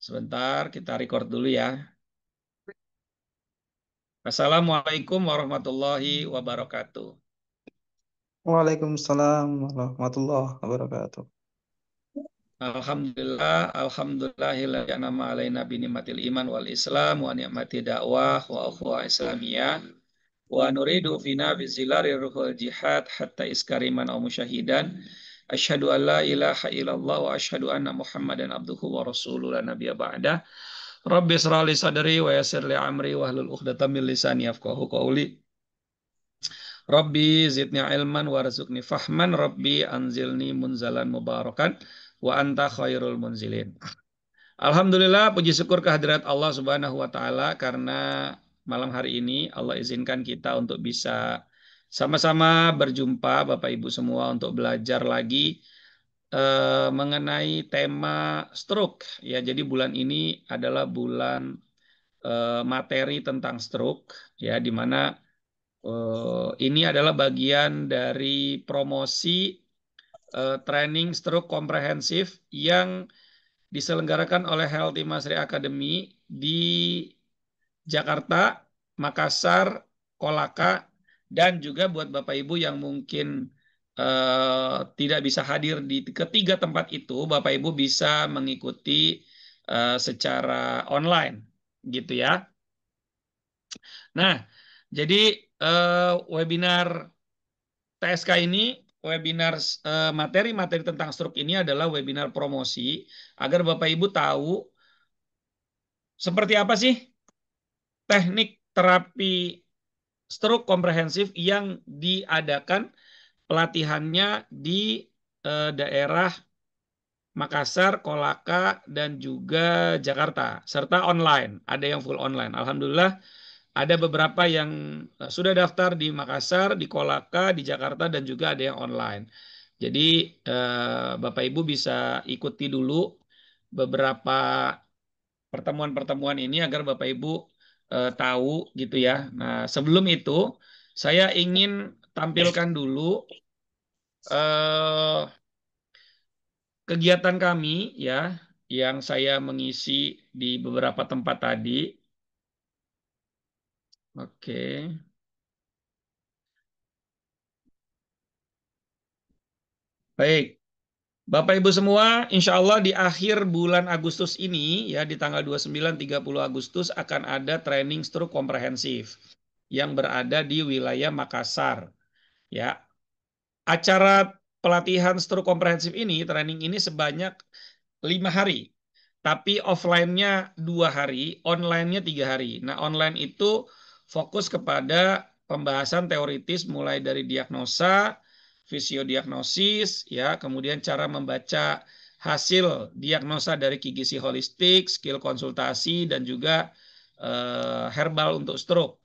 Sebentar, kita record dulu ya. Assalamualaikum warahmatullahi wabarakatuh. Waalaikumsalam warahmatullahi wabarakatuh. Alhamdulillahilladzi an'ama alaina bi ni'matil iman wal islam wa ni'mati dakwah wa ukhuwah islamiyah wa nuridu fina bizilari ruhul jihad hatta iskariman aw musyahidan asyhadu an la ilaha illallah wa asyhadu anna muhammadan abduhu wa rasuluhu la nabiyya ba'dah. Rabbi israh li sadri wa yassir li amri wa hlul 'uqdatam min lisani yafqahu qawli. Rabbi zidni ilman warzuqni fahman. Rabbi anzilni munzalan mubarakan wa anta khairul munzilin. Alhamdulillah, puji syukur kehadirat Allah Subhanahu wa taala karena malam hari ini Allah izinkan kita untuk bisa sama-sama berjumpa Bapak Ibu semua untuk belajar lagi mengenai tema stroke ya. Jadi bulan ini adalah bulan materi tentang stroke ya, di mana ini adalah bagian dari promosi training stroke komprehensif yang diselenggarakan oleh Healthy Masri Academy di Jakarta, Makassar, Kolaka, dan juga buat Bapak Ibu yang mungkin tidak bisa hadir di ketiga tempat itu, Bapak Ibu bisa mengikuti secara online, gitu ya. Nah, jadi webinar TSK ini, webinar materi-materi tentang stroke ini adalah webinar promosi agar Bapak Ibu tahu seperti apa sih teknik terapi stroke komprehensif yang diadakan pelatihannya di daerah Makassar, Kolaka, dan juga Jakarta, serta online. Ada yang full online. Alhamdulillah, ada beberapa yang sudah daftar di Makassar, di Kolaka, di Jakarta, dan juga ada yang online. Jadi Bapak Ibu bisa ikuti dulu beberapa pertemuan-pertemuan ini agar Bapak Ibu tahu gitu ya. Nah, sebelum itu saya ingin tampilkan dulu eh, kegiatan kami ya, yang saya mengisi di beberapa tempat tadi. Oke. Baik. Bapak Ibu semua, insya Allah di akhir bulan Agustus ini, ya di tanggal 29-30 Agustus akan ada training stroke komprehensif yang berada di wilayah Makassar. Ya, acara pelatihan stroke komprehensif ini, training ini sebanyak 5 hari. Tapi offline-nya 2 hari, online-nya 3 hari. Nah, online itu fokus kepada pembahasan teoritis mulai dari diagnosa, fisiodiagnosis, ya, kemudian cara membaca hasil diagnosa dari QGC holistik, skill konsultasi, dan juga herbal untuk stroke.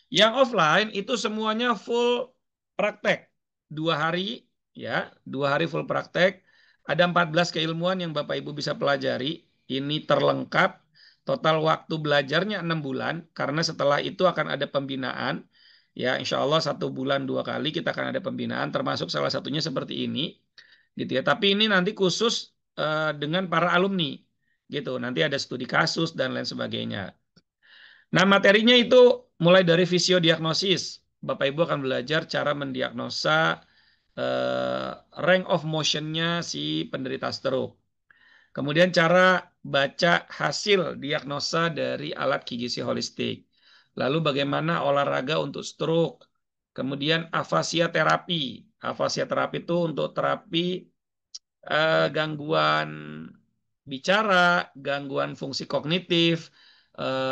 Yang offline itu semuanya full praktek. 2 hari, ya, 2 hari full praktek. Ada 14 keilmuan yang Bapak Ibu bisa pelajari. Ini terlengkap. Total waktu belajarnya 6 bulan. Karena setelah itu akan ada pembinaan. Ya, insya Allah 1 bulan 2 kali kita akan ada pembinaan. Termasuk salah satunya seperti ini. Gitu ya. Tapi ini nanti khusus dengan para alumni. Gitu. Nanti ada studi kasus dan lain sebagainya. Nah, materinya itu mulai dari fisiodiagnosis. Bapak Ibu akan belajar cara mendiagnosa eh, range of motion-nya si penderita stroke. Kemudian cara baca hasil diagnosa dari alat QGC holistik. Lalu bagaimana olahraga untuk stroke. Kemudian afasia terapi. Afasia terapi itu untuk terapi gangguan bicara, gangguan fungsi kognitif,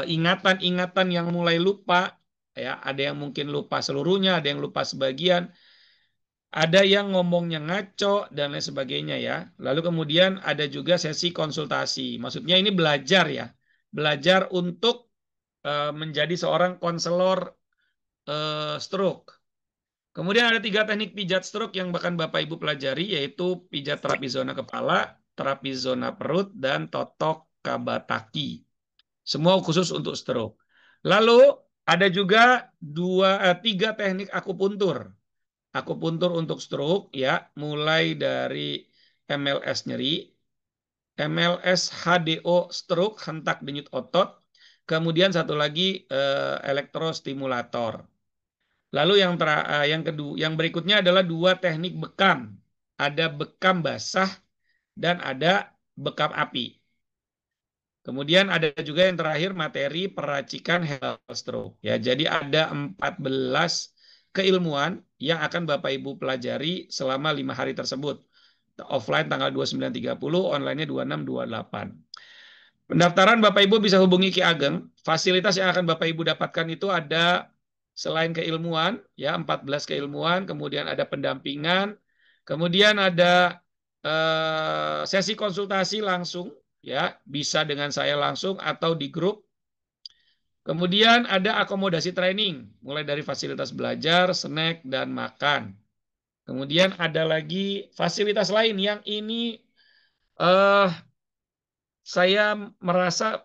ingatan-ingatan yang mulai lupa, ya, ada yang mungkin lupa seluruhnya, ada yang lupa sebagian, ada yang ngomongnya ngaco dan lain sebagainya ya. Lalu kemudian ada juga sesi konsultasi. Maksudnya ini belajar ya, belajar untuk menjadi seorang konselor stroke. Kemudian ada 3 teknik pijat stroke yang bahkan Bapak Ibu pelajari, yaitu pijat terapi zona kepala, terapi zona perut, dan totok kabataki. Semua khusus untuk stroke. Lalu ada juga 3 teknik akupuntur. Akupuntur untuk stroke ya, mulai dari MLS nyeri, MLS HDO stroke, hentak denyut otot. Kemudian satu lagi elektrostimulator. Lalu yang kedua, yang berikutnya adalah dua teknik bekam. Ada bekam basah dan ada bekam api. Kemudian ada juga yang terakhir materi peracikan herbal stroke. Ya, jadi ada 14 keilmuan yang akan Bapak Ibu pelajari selama 5 hari tersebut. Offline tanggal 29.30, online-nya 26-28. Pendaftaran Bapak Ibu bisa hubungi Ki Ageng. Fasilitas yang akan Bapak Ibu dapatkan itu ada selain keilmuan, ya 14 keilmuan, kemudian ada pendampingan, kemudian ada sesi konsultasi langsung, ya bisa dengan saya langsung atau di grup. Kemudian ada akomodasi training, mulai dari fasilitas belajar, snack, dan makan. Kemudian ada lagi fasilitas lain yang ini eh, saya merasa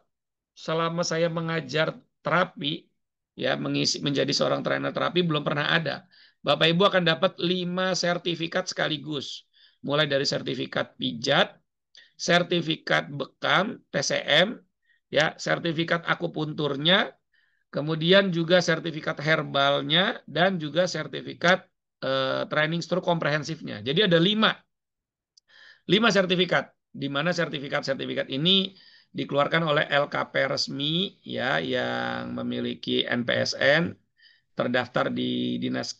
selama saya mengajar terapi, ya menjadi seorang trainer terapi belum pernah ada. Bapak Ibu akan dapat 5 sertifikat sekaligus. Mulai dari sertifikat pijat, sertifikat bekam, TCM, ya, sertifikat akupunturnya, kemudian juga sertifikat herbalnya, dan juga sertifikat training stroke komprehensifnya. Jadi ada 5 sertifikat, di mana sertifikat-sertifikat ini dikeluarkan oleh LKP resmi, ya, yang memiliki NPSN, terdaftar di Dinas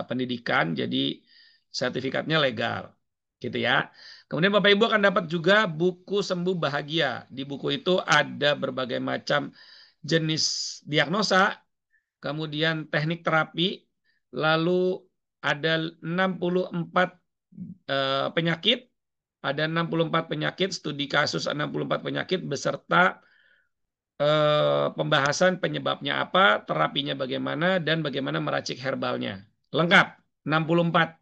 Pendidikan, jadi sertifikatnya legal, gitu ya. Kemudian Bapak Ibu akan dapat juga buku Sembuh Bahagia. Di buku itu ada berbagai macam jenis diagnosa, kemudian teknik terapi, lalu ada 64 penyakit, ada 64 penyakit, studi kasus 64 penyakit beserta pembahasan penyebabnya apa, terapinya bagaimana, dan bagaimana meracik herbalnya. Lengkap, 64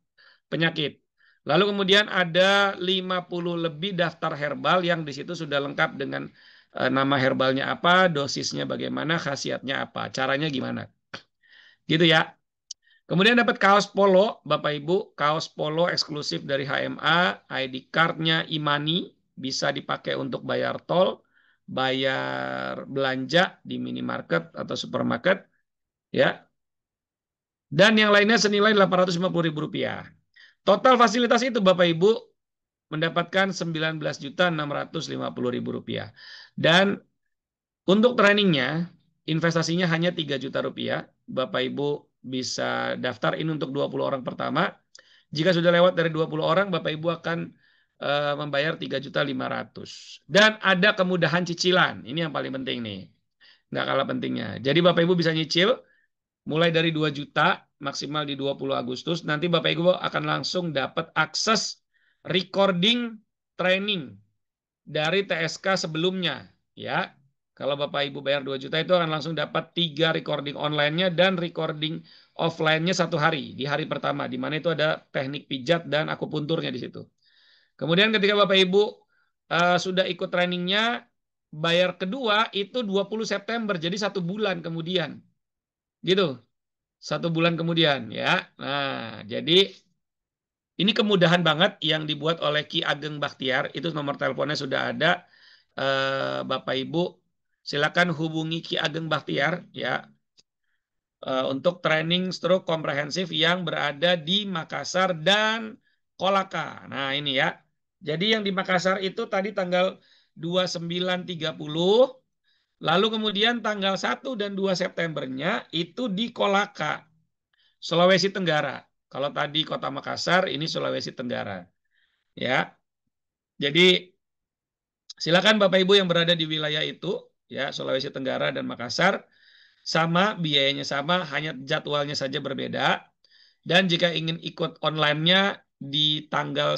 penyakit. Lalu kemudian ada 50 lebih daftar herbal yang di situ sudah lengkap dengan nama herbalnya apa, dosisnya bagaimana, khasiatnya apa, caranya gimana. Gitu ya. Kemudian dapat kaos polo, Bapak Ibu, kaos polo eksklusif dari HMA, ID card-nya Imani, bisa dipakai untuk bayar tol, bayar belanja di minimarket atau supermarket, ya. Dan yang lainnya senilai Rp850.000. Total fasilitas itu Bapak Ibu mendapatkan Rp19.650.000. Dan untuk trainingnya, investasinya hanya Rp3 juta. Bapak Ibu bisa daftar ini untuk 20 orang pertama. Jika sudah lewat dari 20 orang, Bapak Ibu akan membayar Rp3.500.000. Dan ada kemudahan cicilan. Ini yang paling penting nih. Nggak kalah pentingnya. Jadi Bapak Ibu bisa nyicil mulai dari 2 juta maksimal di 20 Agustus. Nanti Bapak Ibu akan langsung dapat akses recording training dari TSK sebelumnya, ya. Kalau Bapak Ibu bayar 2 juta itu akan langsung dapat 3 recording online-nya dan recording offline-nya 1 hari, di hari pertama, di mana itu ada teknik pijat dan akupunturnya di situ. Kemudian ketika Bapak Ibu sudah ikut trainingnya, bayar kedua itu 20 September, jadi 1 bulan kemudian. Gitu, 1 bulan kemudian, ya. Nah, jadi ini kemudahan banget yang dibuat oleh Ki Ageng Baktiar. Itu nomor teleponnya sudah ada. Bapak Ibu silakan hubungi Ki Ageng Baktiar, ya, untuk training stroke komprehensif yang berada di Makassar dan Kolaka. Nah, ini ya. Jadi yang di Makassar itu tadi tanggal 29-30, lalu kemudian tanggal 1 dan 2 Septembernya itu di Kolaka, Sulawesi Tenggara. Kalau tadi Kota Makassar, ini Sulawesi Tenggara. Ya. Jadi silakan Bapak Ibu yang berada di wilayah itu, ya, Sulawesi Tenggara dan Makassar, sama, biayanya sama, hanya jadwalnya saja berbeda. Dan jika ingin ikut online-nya di tanggal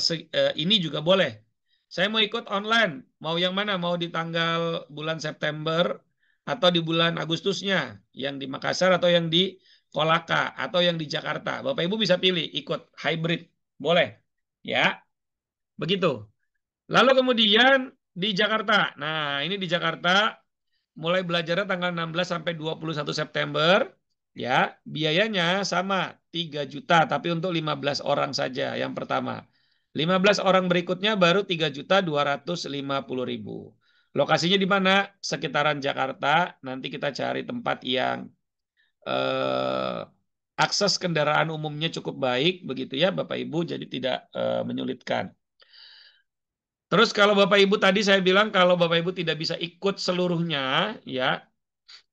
ini juga boleh. Saya mau ikut online, mau yang mana? Mau di tanggal bulan September atau di bulan Agustusnya, yang di Makassar atau yang di Kolaka atau yang di Jakarta. Bapak Ibu bisa pilih ikut hybrid, boleh. Ya, begitu. Lalu kemudian di Jakarta. Nah, ini di Jakarta mulai belajarnya tanggal 16 sampai 21 September. Ya, biayanya sama 3 juta, tapi untuk 15 orang saja yang pertama. 15 orang berikutnya baru 3.250.000. Lokasinya di mana? Sekitaran Jakarta. Nanti kita cari tempat yang eh, akses kendaraan umumnya cukup baik, begitu ya Bapak Ibu, jadi tidak menyulitkan. Terus kalau Bapak Ibu tadi saya bilang kalau Bapak Ibu tidak bisa ikut seluruhnya, ya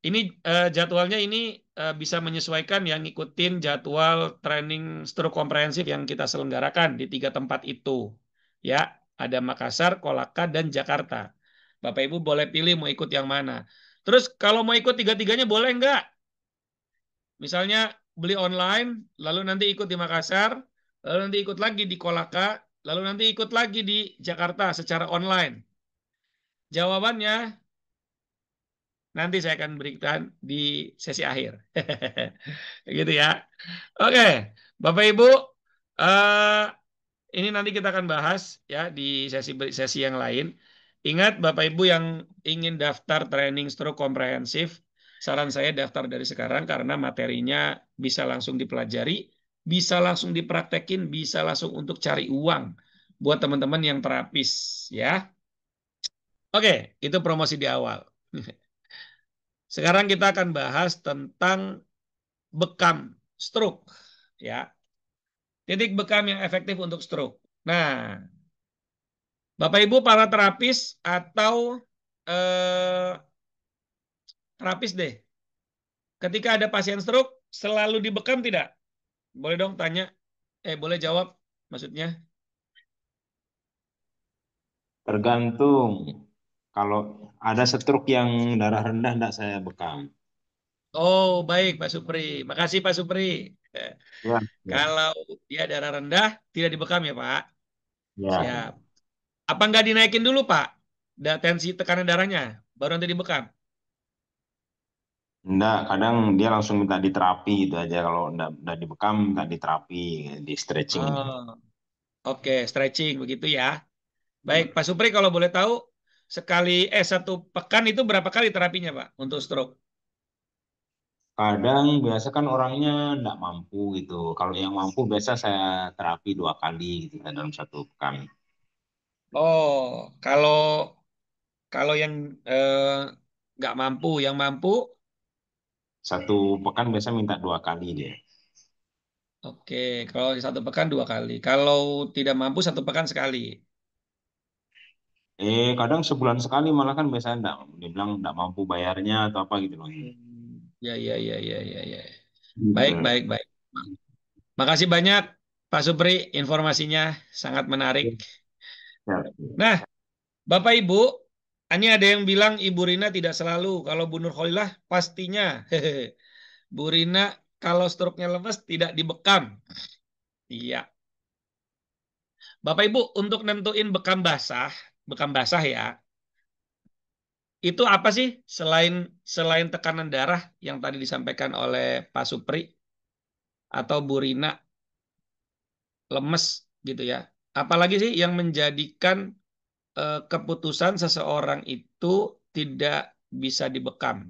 ini jadwalnya ini bisa menyesuaikan yang ngikutin jadwal training stroke komprehensif yang kita selenggarakan di 3 tempat itu. Ya, ada Makassar, Kolaka, dan Jakarta. Bapak Ibu boleh pilih mau ikut yang mana. Terus kalau mau ikut tiga-tiganya boleh nggak? Misalnya beli online, lalu nanti ikut di Makassar, lalu nanti ikut lagi di Kolaka, lalu nanti ikut lagi di Jakarta secara online. Jawabannya nanti saya akan berikan di sesi akhir. Gitu ya. Oke, Bapak Ibu, eh, ini nanti kita akan bahas ya di sesi yang lain. Ingat Bapak Ibu yang ingin daftar training stroke komprehensif, saran saya daftar dari sekarang karena materinya bisa langsung dipelajari, bisa langsung dipraktekin, bisa langsung untuk cari uang buat teman-teman yang terapis ya. Oke, itu promosi di awal. Sekarang kita akan bahas tentang bekam stroke ya. Titik bekam yang efektif untuk stroke. Nah, Bapak Ibu para terapis atau eh, terapis deh, ketika ada pasien stroke selalu dibekam tidak? Boleh dong tanya, boleh jawab maksudnya. Tergantung. Kalau ada stroke yang darah rendah, enggak saya bekam. Oh baik Pak Supri, makasih Pak Supri. Eh, Ya, ya, Kalau dia darah rendah tidak dibekam ya Pak. ya. Siap. Apa nggak dinaikin dulu Pak? Tensi tekanan darahnya, baru nanti dibekam. Enggak, kadang dia langsung minta diterapi gitu aja. Kalau enggak dibekam, minta diterapi, di stretching gitu. Oh, oke, stretching begitu ya. Baik, Ya. Pak Supri kalau boleh tahu, 1 pekan itu berapa kali terapinya, Pak, untuk stroke? Kadang biasa kan orangnya enggak mampu gitu. Kalau yang mampu biasa saya terapi 2 kali gitu kan dalam 1 pekan. Oh, kalau kalau yang eh, nggak mampu, yang mampu, 1 pekan biasa minta 2 kali dia. oke. Kalau di 1 pekan 2 kali. Kalau tidak mampu 1 pekan sekali. Kadang sebulan sekali malah kan biasa enggak. Dia bilang enggak mampu bayarnya atau apa gitu loh. Ya, ya, ya, ya, ya, ya. Baik, Gitu. baik, baik. Makasih banyak, Pak Supri, informasinya sangat menarik. Ya. Nah, Bapak Ibu, ini ada yang bilang Ibu Rina tidak selalu. Kalau Bu Nurholilah pastinya. Bu Rina kalau struknya lemes tidak dibekam. Iya. Bapak Ibu untuk nentuin bekam basah ya. Itu apa sih selain selain tekanan darah yang tadi disampaikan oleh Pak Supri atau Bu Rina lemes gitu ya. Apalagi sih yang menjadikan keputusan seseorang itu tidak bisa dibekam,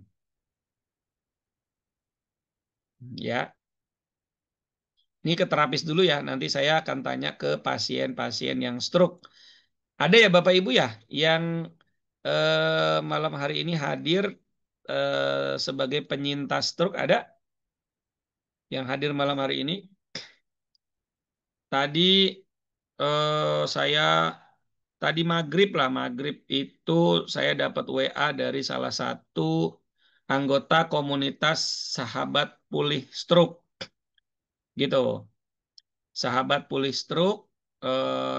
ya. Ini ke terapis dulu ya. Nanti saya akan tanya ke pasien-pasien yang stroke. Ada ya Bapak Ibu ya yang malam hari ini hadir sebagai penyintas stroke, ada yang hadir malam hari ini. Tadi saya tadi maghrib itu saya dapat WA dari salah satu anggota komunitas sahabat pulih stroke gitu. Sahabat pulih stroke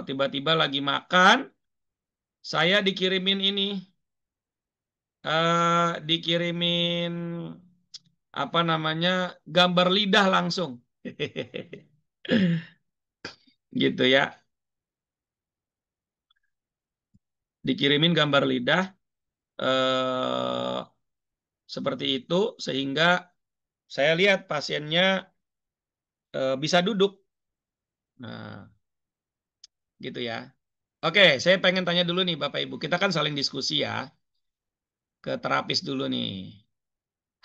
tiba-tiba lagi makan, saya dikirimin ini, dikirimin apa namanya gambar lidah langsung, gitu ya, dikirimin gambar lidah seperti itu sehingga saya lihat pasiennya bisa duduk, nah gitu ya. Oke, saya pengen tanya dulu nih Bapak Ibu, kita kan saling diskusi ya, ke terapis dulu nih.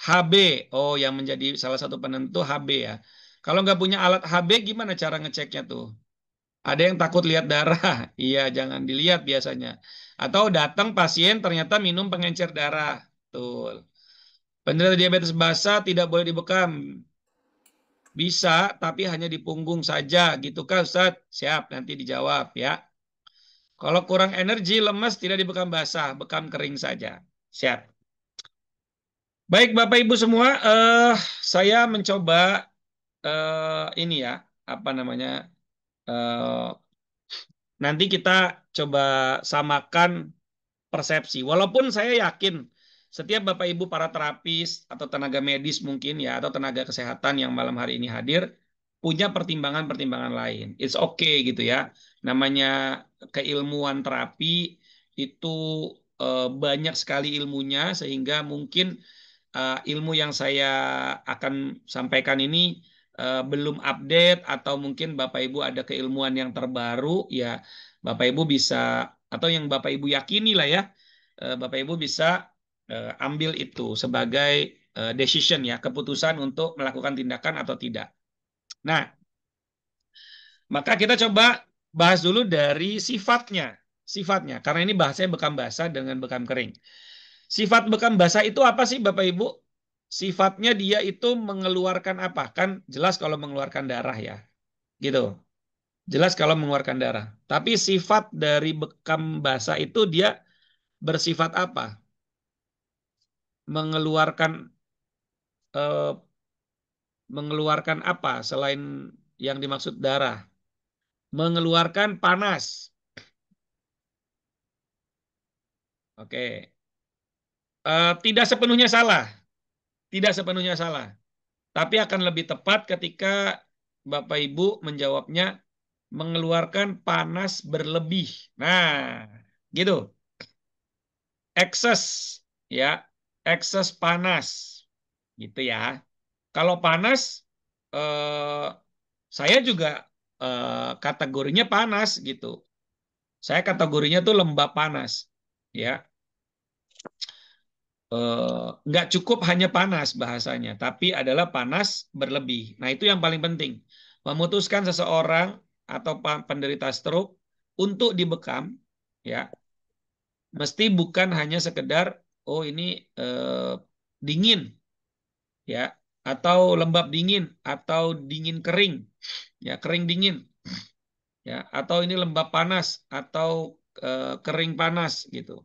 HB, oh yang menjadi salah satu penentu HB ya. Kalau nggak punya alat HB, gimana cara ngeceknya tuh? Ada yang takut lihat darah. Iya, jangan dilihat biasanya. Atau datang pasien ternyata minum pengencer darah. Betul. Penderita diabetes basah tidak boleh dibekam. Bisa, tapi hanya di punggung saja. Gitu kan, Ustaz? Siap, nanti dijawab ya. Kalau kurang energi, lemas, tidak dibekam basah. Bekam kering saja. Siap. Baik, Bapak Ibu semua. Saya mencoba ini ya. Apa namanya? eh, Nanti kita coba samakan persepsi. Walaupun saya yakin setiap Bapak Ibu para terapis atau tenaga medis mungkin ya atau tenaga kesehatan yang malam hari ini hadir punya pertimbangan-pertimbangan lain. It's okay gitu ya. Namanya keilmuan terapi itu banyak sekali ilmunya sehingga mungkin ilmu yang saya akan sampaikan ini belum update atau mungkin Bapak Ibu ada keilmuan yang terbaru ya Bapak Ibu bisa atau yang Bapak Ibu yakini lah ya Bapak Ibu bisa ambil itu sebagai decision ya keputusan untuk melakukan tindakan atau tidak. Nah, maka kita coba bahas dulu dari sifatnya. Sifatnya, karena ini bahasanya bekam basah dengan bekam kering. Sifat bekam basah itu apa sih Bapak Ibu? Sifatnya dia itu mengeluarkan apa? Kan jelas kalau mengeluarkan darah ya. Gitu. Jelas kalau mengeluarkan darah. Tapi sifat dari bekam basah itu dia bersifat apa? Mengeluarkan eh, mengeluarkan apa selain yang dimaksud darah? Mengeluarkan panas. Oke. Tidak sepenuhnya salah. Tidak sepenuhnya salah. Tapi akan lebih tepat ketika Bapak Ibu menjawabnya mengeluarkan panas berlebih. Nah, gitu. Excess ya, excess panas. Gitu ya. Kalau panas eh, saya juga kategorinya panas gitu. Saya kategorinya tuh lembab panas. Ya, nggak cukup hanya panas bahasanya, tapi adalah panas berlebih. Nah, itu yang paling penting. Memutuskan seseorang atau penderita stroke untuk dibekam, ya, mesti bukan hanya sekedar, oh ini eh, dingin, ya, atau lembab dingin, atau dingin kering, ya, kering dingin, ya, atau ini lembab panas, atau kering panas, gitu.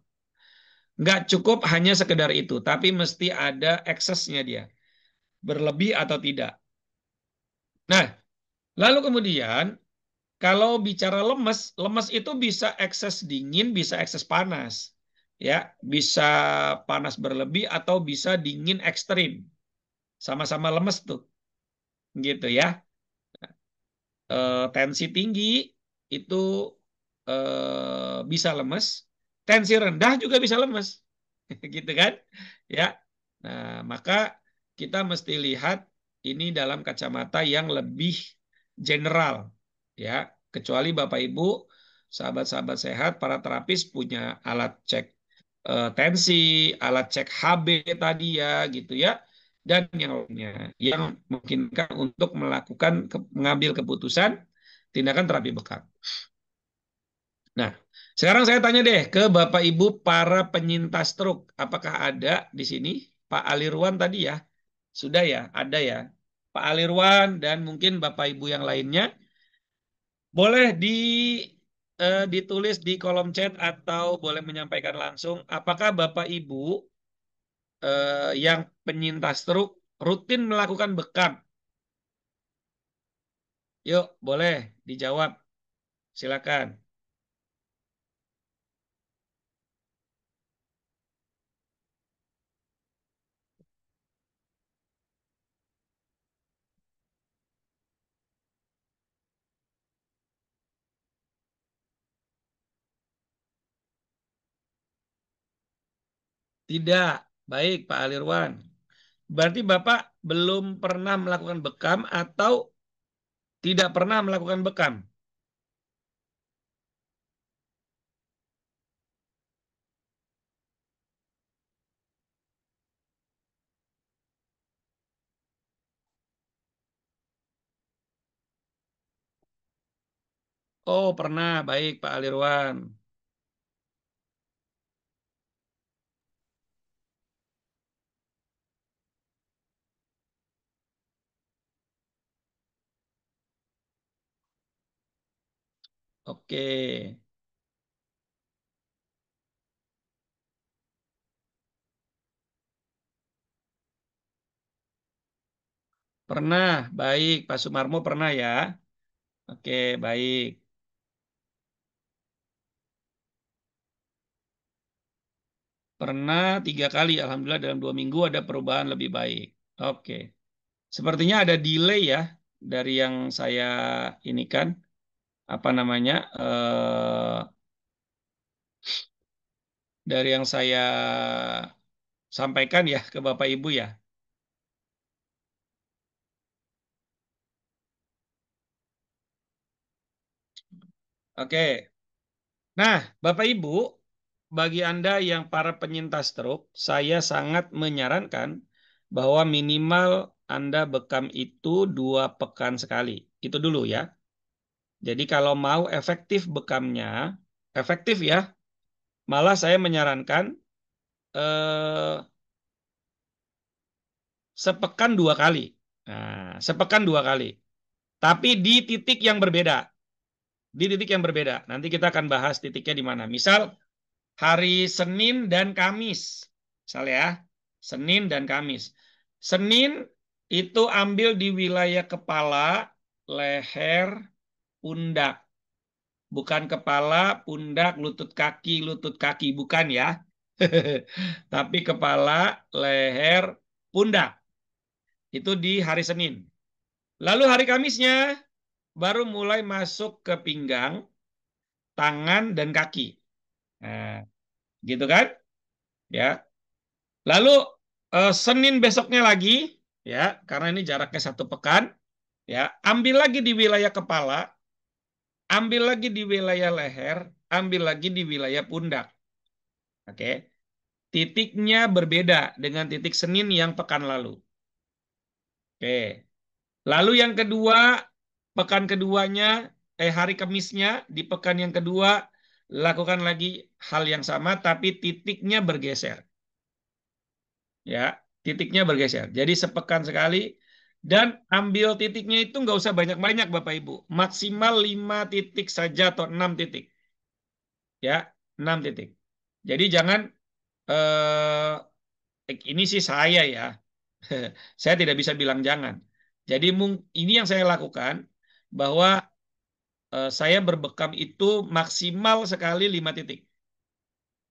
Nggak cukup hanya sekedar itu, tapi mesti ada eksesnya dia. Berlebih atau tidak. Nah, lalu kemudian kalau bicara lemes, lemes itu bisa ekses dingin, bisa ekses panas. Ya, bisa panas berlebih atau bisa dingin ekstrim. Sama-sama lemes tuh. Gitu ya. Tensi tinggi itu bisa lemes, tensi rendah juga bisa lemes. Gitu kan? Ya. Nah, maka kita mesti lihat ini dalam kacamata yang lebih general, ya. Kecuali Bapak Ibu, sahabat-sahabat sehat, para terapis punya alat cek tensi, alat cek HB tadi ya, gitu ya, dan yang lainnya yang memungkinkan untuk melakukan mengambil keputusan tindakan terapi bekam. Nah, sekarang saya tanya deh ke Bapak Ibu para penyintas stroke. Apakah ada di sini? Pak Alirwan tadi ya? Sudah ya? Ada ya? Pak Alirwan dan mungkin Bapak Ibu yang lainnya. Boleh ditulis di kolom chat atau boleh menyampaikan langsung. Apakah Bapak Ibu yang penyintas stroke rutin melakukan bekam? Yuk, boleh dijawab. Silakan. Tidak. Baik, Pak Alirwan. Berarti Bapak belum pernah melakukan bekam atau tidak pernah melakukan bekam? Oh, pernah. Baik, Pak Alirwan. Oke. Pernah. Baik, Pak Sumarmo pernah ya. Oke, baik. Pernah 3 kali. Alhamdulillah dalam 2 minggu ada perubahan lebih baik. Oke. Sepertinya ada delay ya dari yang saya ini kan apa namanya dari yang saya sampaikan ya ke Bapak Ibu ya. Oke. Nah, Bapak Ibu, bagi Anda yang para penyintas stroke, saya sangat menyarankan bahwa minimal Anda bekam itu 2 pekan sekali. Itu dulu ya. Jadi kalau mau efektif bekamnya, efektif ya, malah saya menyarankan eh, sepekan 2 kali. Nah, sepekan 2 kali. Tapi di titik yang berbeda. Di titik yang berbeda. Nanti kita akan bahas titiknya di mana. Misal hari Senin dan Kamis. Misal ya, Senin dan Kamis. Senin itu ambil di wilayah kepala, leher, pundak. Bukan kepala, pundak, lutut kaki. Bukan ya. Tapi kepala, leher, pundak. Itu di hari Senin. Lalu hari Kamisnya baru mulai masuk ke pinggang, tangan, dan kaki. Nah, gitu kan? Ya. Lalu Senin besoknya lagi, ya, karena ini jaraknya 1 pekan, ya, ambil lagi di wilayah kepala, ambil lagi di wilayah leher, ambil lagi di wilayah pundak. Oke. Titiknya berbeda dengan titik Senin yang pekan lalu. Oke. Lalu yang kedua, pekan keduanya, hari Kamisnya di pekan yang kedua, lakukan lagi hal yang sama, tapi titiknya bergeser. Ya, titiknya bergeser. Jadi sepekan sekali, dan ambil titiknya itu nggak usah banyak-banyak, Bapak Ibu. Maksimal 5 titik saja atau 6 titik. Ya, 6 titik. Jadi jangan, ini sih saya ya, saya tidak bisa bilang jangan. Jadi ini yang saya lakukan, bahwa saya berbekam itu maksimal sekali 5 titik.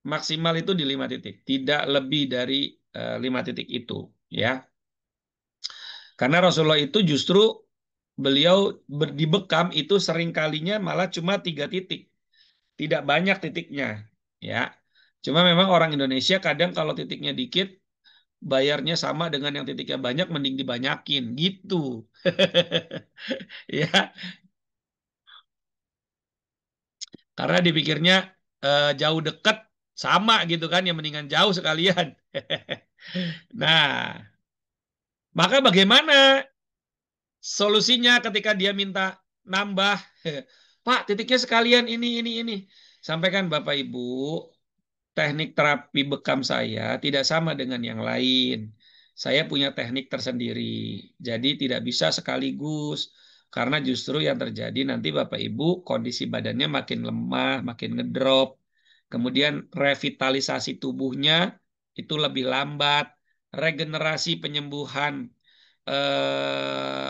Maksimal itu di 5 titik. Tidak lebih dari 5 titik itu. Ya. Karena Rasulullah itu justru beliau dibekam itu sering kalinya malah cuma 3 titik. Tidak banyak titiknya. Ya. Cuma memang orang Indonesia kadang kalau titiknya dikit, bayarnya sama dengan yang titiknya banyak, mending dibanyakin. Gitu. Ya. Karena dipikirnya jauh dekat sama gitu kan, ya mendingan jauh sekalian. Nah, maka bagaimana solusinya ketika dia minta nambah? Pak, titiknya sekalian ini. Sampaikan Bapak Ibu, teknik terapi bekam saya tidak sama dengan yang lain. Saya punya teknik tersendiri. Jadi tidak bisa sekaligus. Karena justru yang terjadi nanti Bapak Ibu kondisi badannya makin lemah, makin ngedrop. Kemudian revitalisasi tubuhnya itu lebih lambat. Regenerasi penyembuhan eh,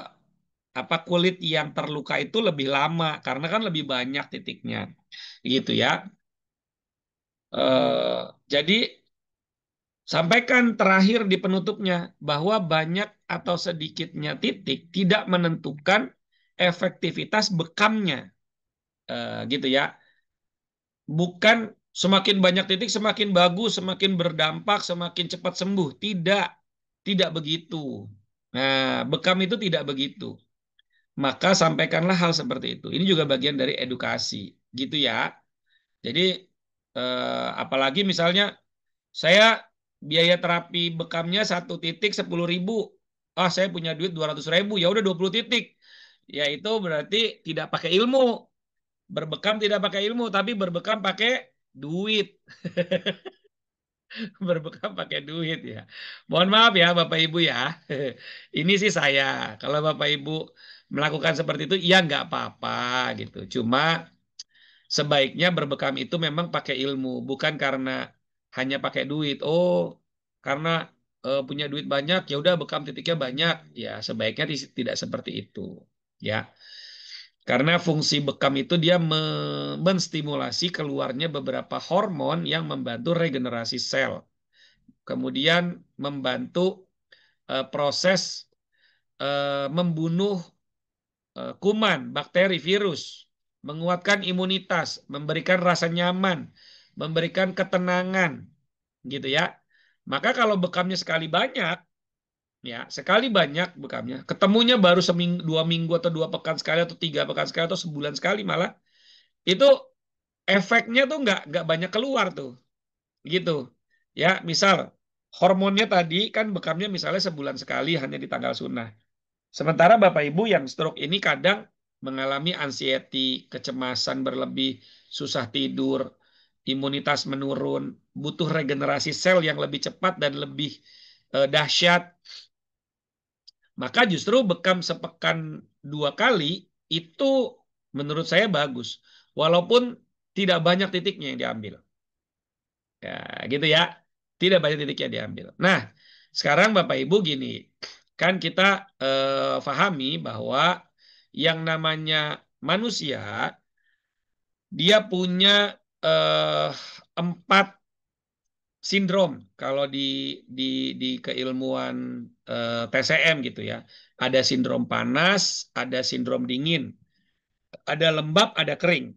kulit yang terluka itu lebih lama karena kan lebih banyak titiknya. Gitu ya. Jadi sampaikan terakhir di penutupnya bahwa banyak atau sedikitnya titik tidak menentukan efektivitas bekamnya. Gitu ya. Bukan semakin banyak titik semakin bagus, semakin berdampak, semakin cepat sembuh. Tidak. Tidak begitu. Nah, bekam itu tidak begitu. Maka sampaikanlah hal seperti itu. Ini juga bagian dari edukasi. Gitu ya. Jadi apalagi misalnya saya biaya terapi bekamnya 1 titik 10.000. Ah, saya punya duit 200.000. Ya udah 20 titik. Ya itu berarti tidak pakai ilmu. Berbekam tidak pakai ilmu, tapi berbekam pakai duit. Berbekam pakai duit ya. Mohon maaf ya Bapak Ibu ya. Ini sih saya. Kalau Bapak Ibu melakukan seperti itu, ya nggak apa-apa gitu. Cuma sebaiknya berbekam itu memang pakai ilmu, bukan karena hanya pakai duit. Oh, karena punya duit banyak, ya udah bekam titiknya banyak. Ya, sebaiknya tidak seperti itu. Ya, karena fungsi bekam itu dia menstimulasi keluarnya beberapa hormon yang membantu regenerasi sel. Kemudian membantu proses membunuh kuman, bakteri, virus, menguatkan imunitas, memberikan rasa nyaman, memberikan ketenangan, gitu ya. Maka kalau bekamnya sekali banyak, ya sekali banyak bekamnya, ketemunya baru seminggu, 2 minggu atau 2 pekan sekali atau 3 pekan sekali atau sebulan sekali malah, itu efeknya tuh nggak banyak keluar tuh, gitu. Ya, misal hormonnya tadi kan bekamnya misalnya sebulan sekali hanya di tanggal sunnah. Sementara Bapak Ibu yang stroke ini kadang mengalami anxiety, kecemasan berlebih, susah tidur, imunitas menurun, butuh regenerasi sel yang lebih cepat dan lebih dahsyat. Maka justru bekam sepekan 2 kali itu menurut saya bagus. Walaupun tidak banyak titiknya yang diambil. Ya, gitu ya. Tidak banyak titik yang diambil. Nah, sekarang Bapak Ibu gini, kan kita pahami bahwa yang namanya manusia dia punya eh, 4 sindrom kalau di di keilmuan TCM gitu ya. Ada sindrom panas, ada sindrom dingin, ada lembab, ada kering.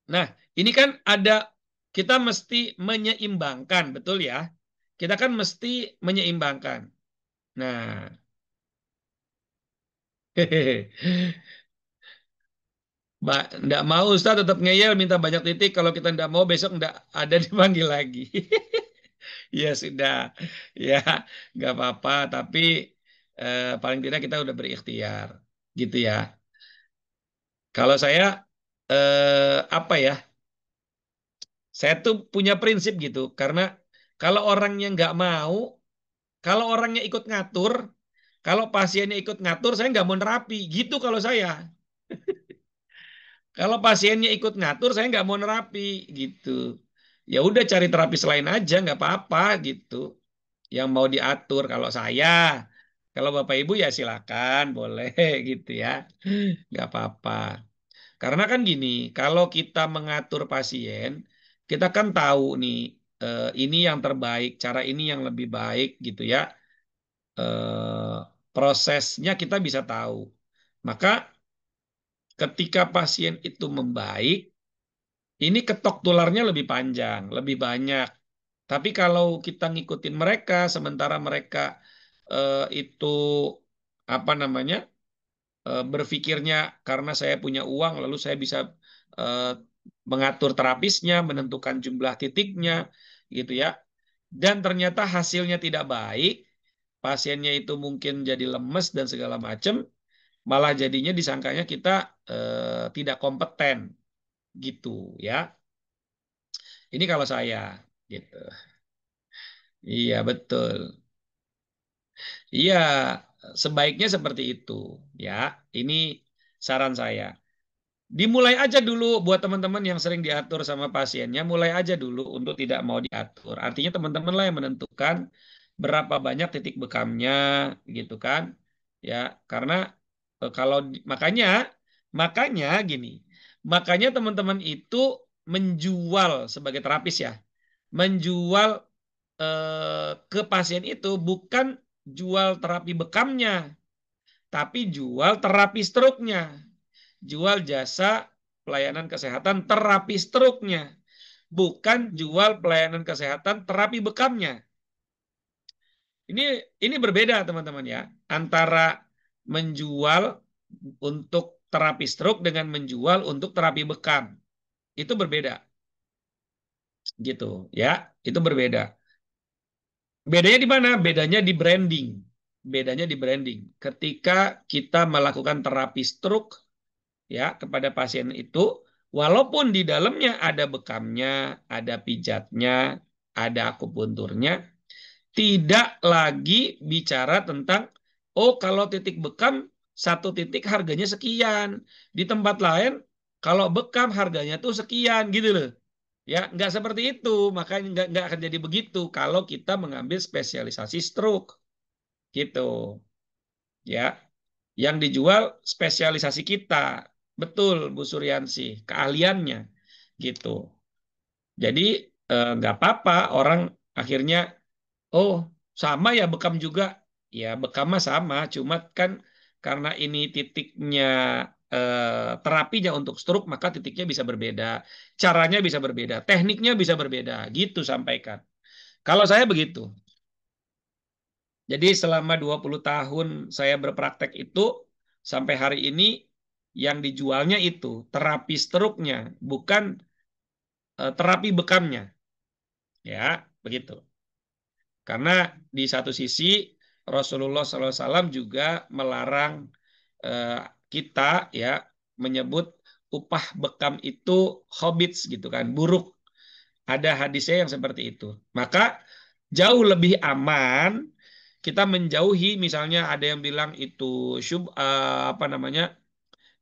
Nah, ini kan ada kita mesti menyeimbangkan, betul ya? Kita kan mesti menyeimbangkan. Nah, Nggak mau Ustaz tetap ngeyel minta banyak titik. Kalau kita nggak mau besok nggak ada dipanggil lagi. Ya sudah, ya nggak apa-apa. Tapi paling tidak kita udah berikhtiar, gitu ya. Kalau saya apa ya? Saya tuh punya prinsip gitu. Karena kalau orangnya nggak mau, kalau orangnya ikut ngatur, kalau pasiennya ikut ngatur, saya nggak mau nerapi. Gitu kalau saya. Kalau pasiennya ikut ngatur, saya nggak mau nerapi gitu. Ya udah cari terapi selain aja, nggak apa-apa gitu. Yang mau diatur kalau saya, kalau Bapak Ibu ya silakan, boleh gitu ya, nggak apa-apa. Karena kan gini, kalau kita mengatur pasien, kita kan tahu nih ini yang terbaik, cara ini yang lebih baik gitu ya. Eh, prosesnya kita bisa tahu. Maka ketika pasien itu membaik, ini ketok tularnya lebih panjang, lebih banyak. Tapi kalau kita ngikutin mereka, sementara mereka itu apa namanya berpikirnya karena saya punya uang, lalu saya bisa eh, mengatur terapisnya, menentukan jumlah titiknya, gitu ya. Dan ternyata hasilnya tidak baik, pasiennya itu mungkin jadi lemes dan segala macam, malah jadinya disangkanya kita tidak kompeten, gitu ya. Ini kalau saya, gitu. Iya, betul. Iya, sebaiknya seperti itu. Ya, ini saran saya. Dimulai aja dulu buat teman-teman yang sering diatur sama pasiennya, mulai aja dulu untuk tidak mau diatur. Artinya teman-teman lah yang menentukan berapa banyak titik bekamnya, gitu kan? Ya, karena kalau makanya makanya gini, makanya teman-teman itu menjual sebagai terapis ya, menjual ke pasien itu bukan jual terapi bekamnya, tapi jual terapi stroke-nya. Jual jasa pelayanan kesehatan terapi stroke-nya. Bukan jual pelayanan kesehatan terapi bekamnya. Ini ini berbeda teman-teman ya. Antara menjual untuk terapi stroke dengan menjual untuk terapi bekam. Itu berbeda. Gitu ya. Itu berbeda. Bedanya di mana? Bedanya di branding. Bedanya di branding. Ketika kita melakukan terapi stroke, ya kepada pasien itu, walaupun di dalamnya ada bekamnya, ada pijatnya, ada akupunturnya, tidak lagi bicara tentang, oh kalau titik bekam satu titik harganya sekian, di tempat lain kalau bekam harganya tuh sekian gitu loh. Ya, nggak seperti itu, makanya nggak akan jadi begitu kalau kita mengambil spesialisasi stroke gitu, ya. Yang dijual spesialisasi kita, betul Bu Suryansi, keahliannya gitu. Jadi nggak apa-apa orang akhirnya, oh sama ya bekam juga, ya bekam mah sama, cuma kan karena ini titiknya terapinya untuk stroke maka titiknya bisa berbeda, caranya bisa berbeda, tekniknya bisa berbeda, gitu sampaikan. Kalau saya begitu. Jadi selama 20 tahun saya berpraktek itu, sampai hari ini yang dijualnya itu terapi stroke-nya, bukan terapi bekamnya. Ya, begitu. Karena di satu sisi Rasulullah SAW juga melarang eh, kita ya menyebut upah bekam itu hobits gitu kan, buruk. Ada hadisnya yang seperti itu. Maka jauh lebih aman kita menjauhi, misalnya ada yang bilang itu apa namanya,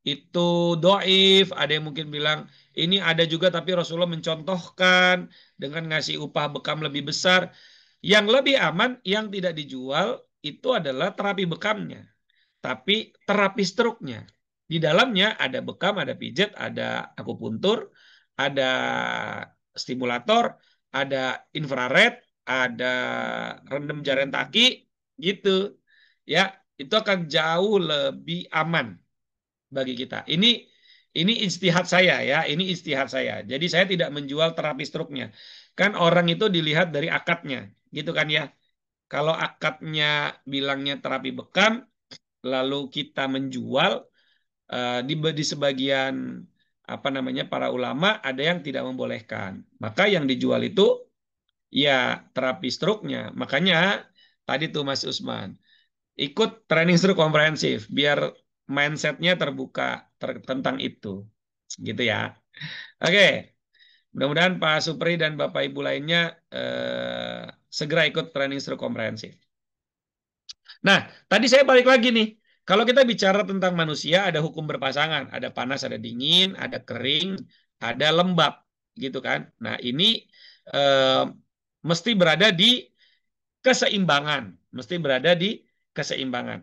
itu doif, ada yang mungkin bilang ini ada juga tapi Rasulullah mencontohkan dengan ngasih upah bekam lebih besar. Yang lebih aman yang tidak dijual itu adalah terapi bekamnya, tapi terapi stroke-nya. Di dalamnya ada bekam, ada pijat, ada akupuntur, ada stimulator, ada infrared, ada rendam jarian kaki, gitu. Ya, itu akan jauh lebih aman bagi kita. Ini istihad saya ya, ini istihad saya. Jadi saya tidak menjual terapi stroke-nya. Kan orang itu dilihat dari akadnya, gitu kan ya. Kalau akadnya bilangnya terapi bekam, lalu kita menjual, di sebagian apa namanya para ulama ada yang tidak membolehkan. Maka yang dijual itu ya terapi stroke-nya. Makanya tadi tuh Mas Usman ikut training stroke komprehensif biar mindsetnya terbuka tentang itu, gitu ya. Oke, mudah-mudahan Pak Supri dan Bapak Ibu lainnya segera ikut training stroke komprehensif. Nah, tadi saya balik lagi nih. Kalau kita bicara tentang manusia, ada hukum berpasangan. Ada panas, ada dingin, ada kering, ada lembab. Gitu kan. Nah, ini eh, mesti berada di keseimbangan. Mesti berada di keseimbangan.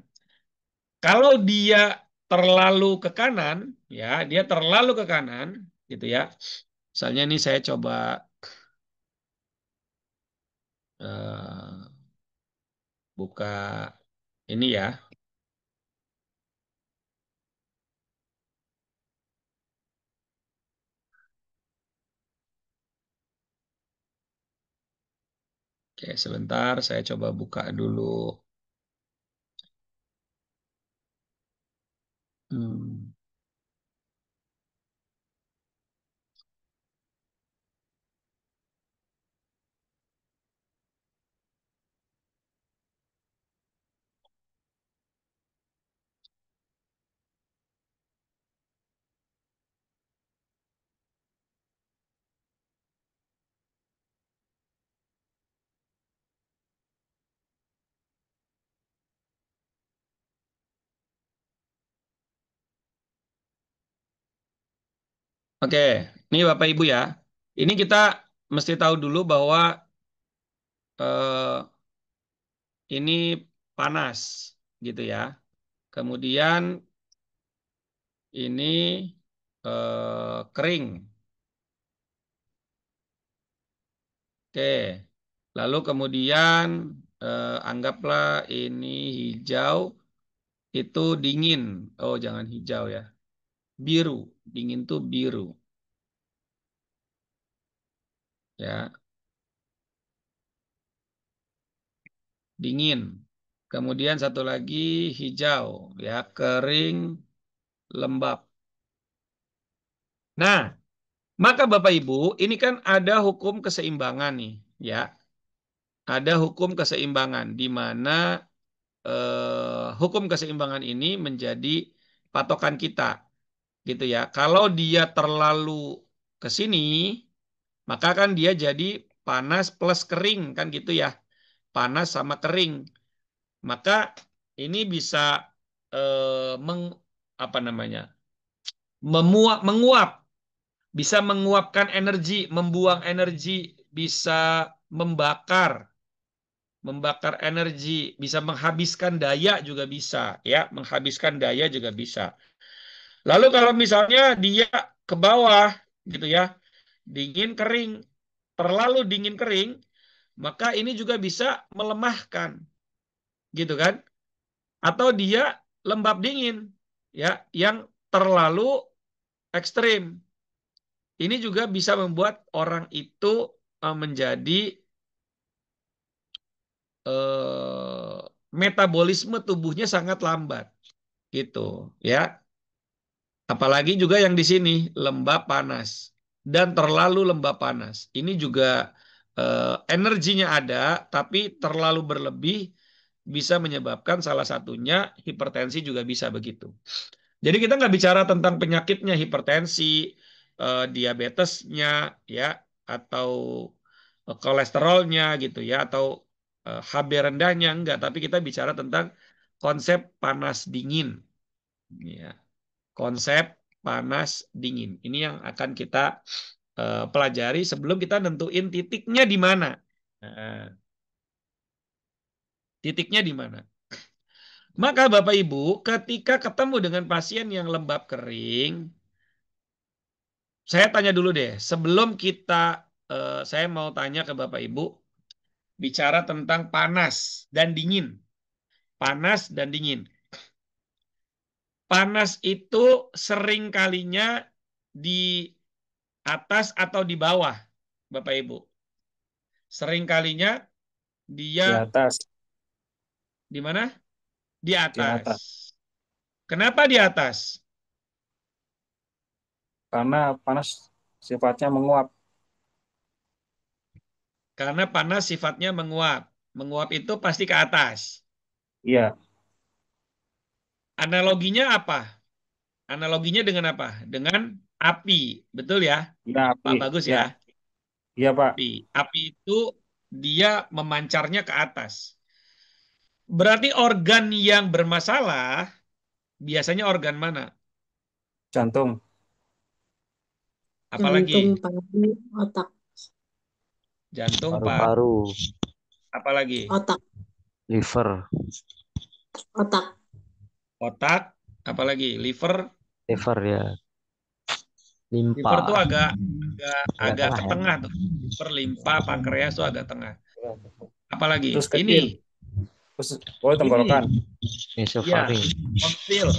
Kalau dia terlalu ke kanan, ya, dia terlalu ke kanan, gitu ya. Misalnya ini saya coba eh, buka ini ya. Oke, sebentar saya coba buka dulu. Hmm. Oke, ini Bapak Ibu ya. Ini kita mesti tahu dulu bahwa eh, ini panas, gitu ya. Kemudian ini kering. Oke. Lalu kemudian anggaplah ini hijau, itu dingin. Oh, jangan hijau ya. Biru. Dingin tuh biru. Ya, dingin. Kemudian satu lagi hijau, ya, kering, lembab. Nah, maka Bapak Ibu, ini kan ada hukum keseimbangan nih, ya. Ada hukum keseimbangan di mana hukum keseimbangan ini menjadi patokan kita. gitu ya. Kalau dia terlalu ke sini, maka kan dia jadi panas plus kering kan gitu ya. Panas sama kering. Maka ini bisa apa namanya? Menguap, bisa menguapkan energi, membuang energi, bisa membakar, energi, bisa menghabiskan daya juga bisa, ya, menghabiskan daya juga bisa. Lalu kalau misalnya dia ke bawah, gitu ya, dingin kering, terlalu dingin kering, maka ini juga bisa melemahkan, gitu kan? Atau dia lembab dingin, ya, yang terlalu ekstrim. Ini juga bisa membuat orang itu menjadi metabolisme tubuhnya sangat lambat, gitu, ya. Apalagi juga yang di sini lembab panas dan terlalu lembab panas. Ini juga energinya ada, tapi terlalu berlebih bisa menyebabkan salah satunya hipertensi juga bisa begitu. Jadi kita nggak bicara tentang penyakitnya, hipertensi, diabetesnya, ya, atau kolesterolnya gitu ya, atau HB rendahnya enggak, tapi kita bicara tentang konsep panas dingin, ya. Konsep panas dingin. Ini yang akan kita pelajari sebelum kita nentuin titiknya di mana. Nah, titiknya di mana? Maka Bapak Ibu, ketika ketemu dengan pasien yang lembab kering, saya tanya dulu deh, sebelum saya mau tanya ke Bapak Ibu, bicara tentang panas dan dingin. Panas dan dingin. Panas itu sering kalinya di atas atau di bawah, Bapak Ibu. Sering kalinya dia Di atas, di mana? Di di atas. atas. Kenapa di atas? Karena panas sifatnya menguap. Karena panas sifatnya menguap. Menguap itu pasti ke atas. Iya, Analoginya apa? Analoginya dengan apa? Dengan api. Betul ya, iya api. Pak Bagus Ya, ya? iya Pak. Api. Api itu dia memancarnya ke atas. Berarti organ yang bermasalah biasanya organ mana? Jantung, Apalagi? Jantung, paru, otak, Jantung, paru. Paru-paru, Apalagi? otak, liver, otak. Otak. Apalagi? Liver. liver ya, Liver tuh limpa, agak agak agak tengah ke ya. tengah tuh. Liver, limpa, pankreas tuh agak tengah. Apalagi? terus Ini, kecil, terus tenggorokan. ya, Esofaring, tonsil,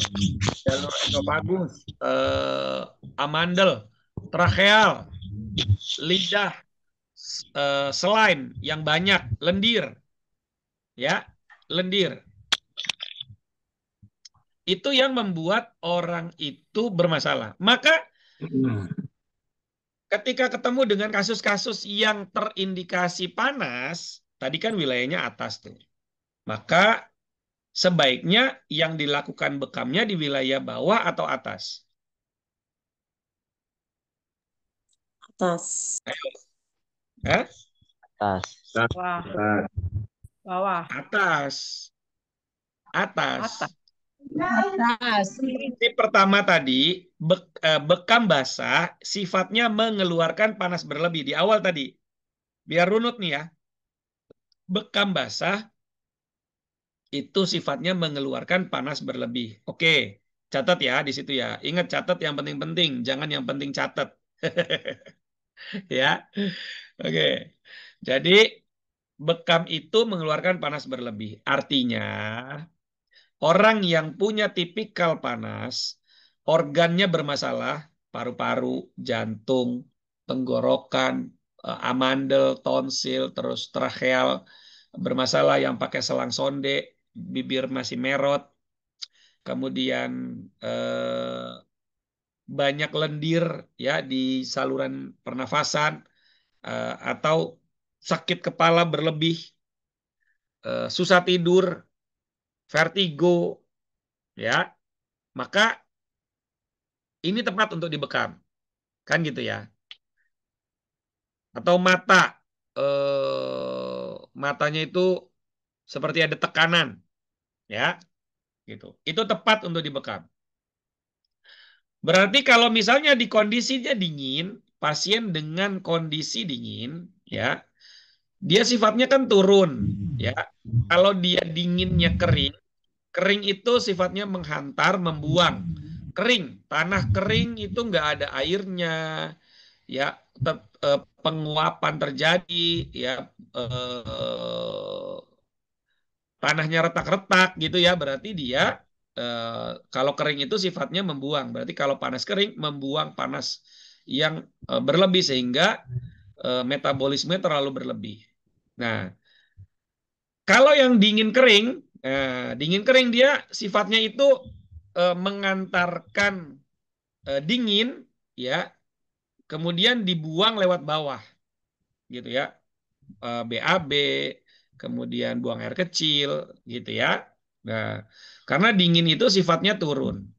jalur esofagus, amandel, tracheal, lidah, selain yang banyak, lendir, ya, lendir. Itu yang membuat orang itu bermasalah. Maka ketika ketemu dengan kasus-kasus yang terindikasi panas, tadi kan wilayahnya atas tuh. Maka sebaiknya yang dilakukan bekamnya di wilayah bawah atau atas? Atas. Hah? tas, Wah, bawah, Atas. Atas. atas. Prinsip pertama tadi, bekam basah sifatnya mengeluarkan panas berlebih. Di awal tadi, biar runut nih ya. Bekam basah itu sifatnya mengeluarkan panas berlebih. Oke, catat ya di situ ya. Ingat, catat yang penting-penting, jangan yang penting catat. Ya. Oke. Jadi bekam itu mengeluarkan panas berlebih. Artinya orang yang punya tipikal panas, organnya bermasalah, paru-paru, jantung, tenggorokan, amandel, tonsil, terus tracheal bermasalah, yang pakai selang sonde, bibir masih merot, kemudian banyak lendir ya di saluran pernafasan, atau sakit kepala berlebih, susah tidur, vertigo, ya, maka ini tepat untuk dibekam. Kan gitu ya. Atau mata. Matanya itu seperti ada tekanan. Ya, gitu. Itu tepat untuk dibekam. Berarti kalau misalnya di kondisinya dingin, pasien dengan kondisi dingin, ya, dia sifatnya kan turun, ya. Kalau dia dinginnya kering, kering itu sifatnya menghantar, membuang. Kering, tanah kering itu nggak ada airnya, ya, penguapan terjadi, ya, tanahnya retak-retak gitu ya, berarti dia kalau kering itu sifatnya membuang. Berarti kalau panas kering membuang panas yang berlebih sehingga metabolisme terlalu berlebih. Nah, kalau yang dingin kering dia sifatnya itu mengantarkan dingin ya, kemudian dibuang lewat bawah gitu ya. BAB, kemudian buang air kecil gitu ya. Nah, karena dingin itu sifatnya turun.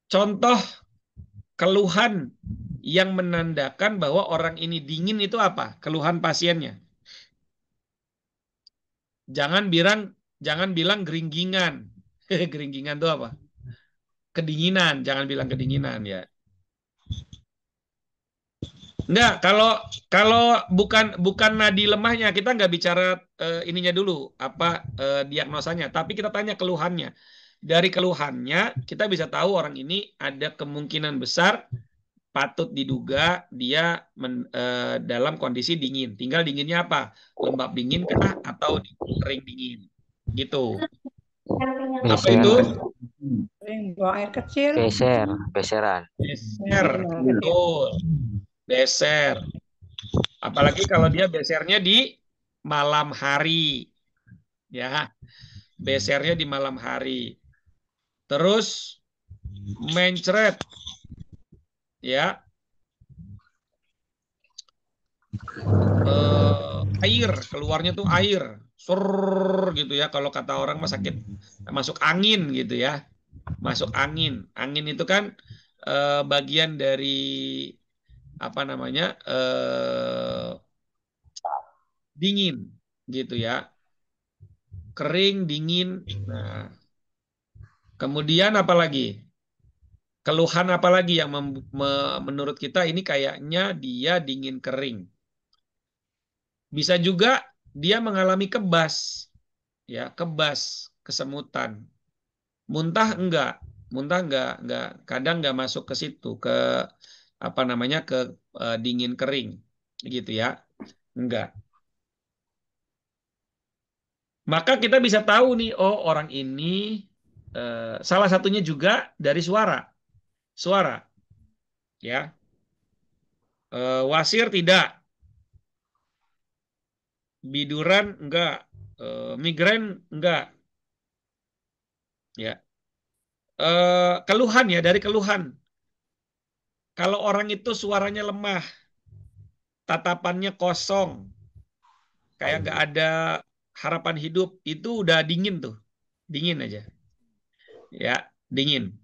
Contoh keluhan yang menandakan bahwa orang ini dingin itu apa? Keluhan pasiennya. Jangan bilang geringgingan. Geringgingan itu apa? Kedinginan, jangan bilang kedinginan ya. Enggak, kalau bukan nadi lemahnya, kita nggak bicara ininya dulu, apa diagnosanya, tapi kita tanya keluhannya. Dari keluhannya kita bisa tahu orang ini ada kemungkinan besar patut diduga dia dalam kondisi dingin. Tinggal dinginnya apa? Lembab dingin kah atau kering dingin? Gitu. Apa Beser, itu? Buang air kecil. beseran. Beser. Betul. Beser. Apalagi kalau dia besernya di malam hari. Ya. Besernya di malam hari. Terus mencret. Ya. Air, keluarnya tuh air. Sur gitu ya. Kalau kata orang mah sakit masuk angin gitu ya. Masuk angin. Angin itu kan bagian dari apa namanya? Dingin gitu ya. Kering, dingin. Nah, kemudian apa lagi? Keluhan apa lagi yang menurut kita ini kayaknya dia dingin kering. Bisa juga dia mengalami kebas. Ya, kebas, kesemutan. Muntah enggak. Muntah enggak. Kadang enggak masuk ke situ, ke apa namanya, ke dingin kering. Gitu ya. Enggak. Maka kita bisa tahu nih, oh orang ini salah satunya juga dari suara. Suara. Ya. Wasir tidak. Biduran enggak. Migrain enggak. Ya. Keluhan ya, dari keluhan. Kalau orang itu suaranya lemah, tatapannya kosong, kayak nggak ada harapan hidup, itu udah dingin tuh. Dingin aja. Ya, dingin.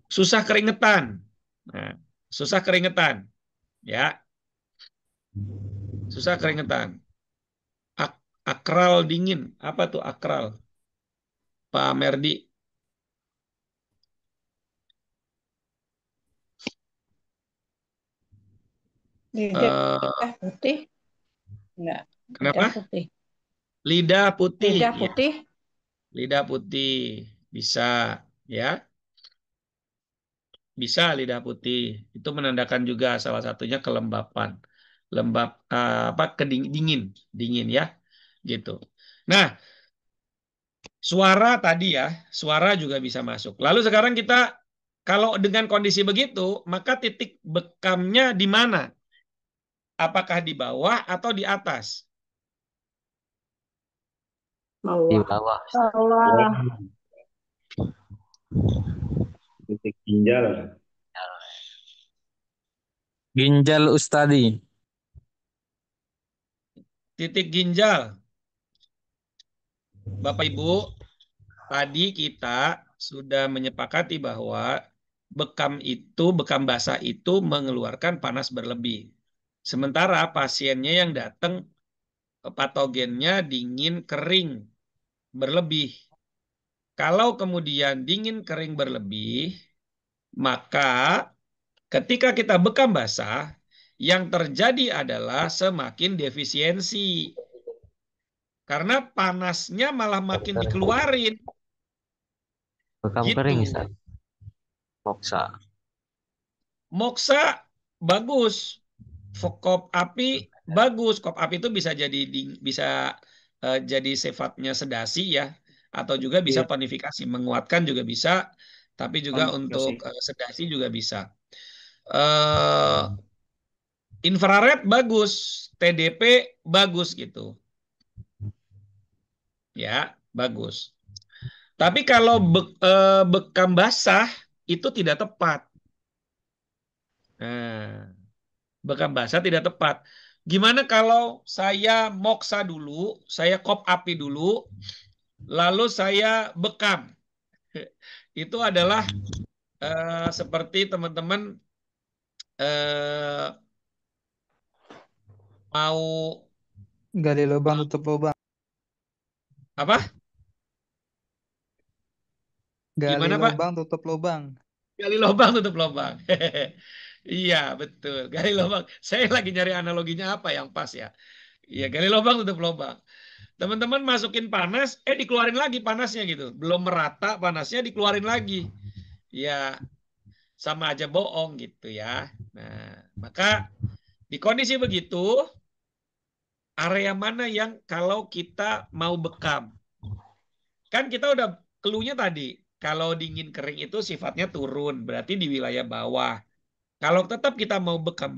Susah keringetan. Nah, susah keringetan. Ya, susah keringetan. Akral dingin. Apa tuh akral? Pak Merdi. Lidah putih. Enggak. Kenapa? Lidah putih. Lidah putih. Lidah Ya, putih. lidah putih. Bisa. Ya. Bisa lidah putih. Itu menandakan juga salah satunya kelembapan. Lembab apa dingin, dingin ya. Gitu. Nah, suara tadi ya, suara juga bisa masuk. Lalu sekarang kita kalau dengan kondisi begitu, maka titik bekamnya di mana? Apakah di bawah atau di atas? Di bawah. bawah. Titik ginjal. Ginjal Ustadi. Titik ginjal. Bapak Ibu, tadi kita sudah menyepakati bahwa bekam basah itu mengeluarkan panas berlebih. Sementara pasiennya yang datang patogennya dingin kering berlebih. Kalau kemudian dingin kering berlebih, maka ketika kita bekam basah, yang terjadi adalah semakin defisiensi. Karena panasnya malah makin dikeluarin. Bekam Gitu. kering, Ustaz. Moksa. Moksa bagus. Kop api bagus. Kop api itu bisa jadi sifatnya sedasi ya, atau juga bisa tonifikasi, menguatkan juga bisa, tapi juga untuk sedasi juga bisa. Infrared bagus, TDP bagus gitu. Ya, bagus. Tapi kalau bekam basah itu tidak tepat. Nah, bekam basah tidak tepat. Gimana kalau saya moksa dulu, saya kop api dulu, lalu saya bekam? Itu adalah seperti teman-teman mau gali lubang tutup lubang. apa? Gali Gimana, Pak? lubang tutup lubang. Gali lubang tutup lubang. Iya, betul. Gali lubang. Saya lagi nyari analoginya apa yang pas ya. Iya, gali lubang tutup lubang. Teman-teman masukin panas, dikeluarin lagi panasnya gitu. Belum merata panasnya dikeluarin lagi. Ya, sama aja bohong gitu ya. Nah, maka di kondisi begitu, area mana yang kalau kita mau bekam? Kan kita udah clue-nya tadi. Kalau dingin kering itu sifatnya turun, berarti di wilayah bawah. Kalau tetap kita mau bekam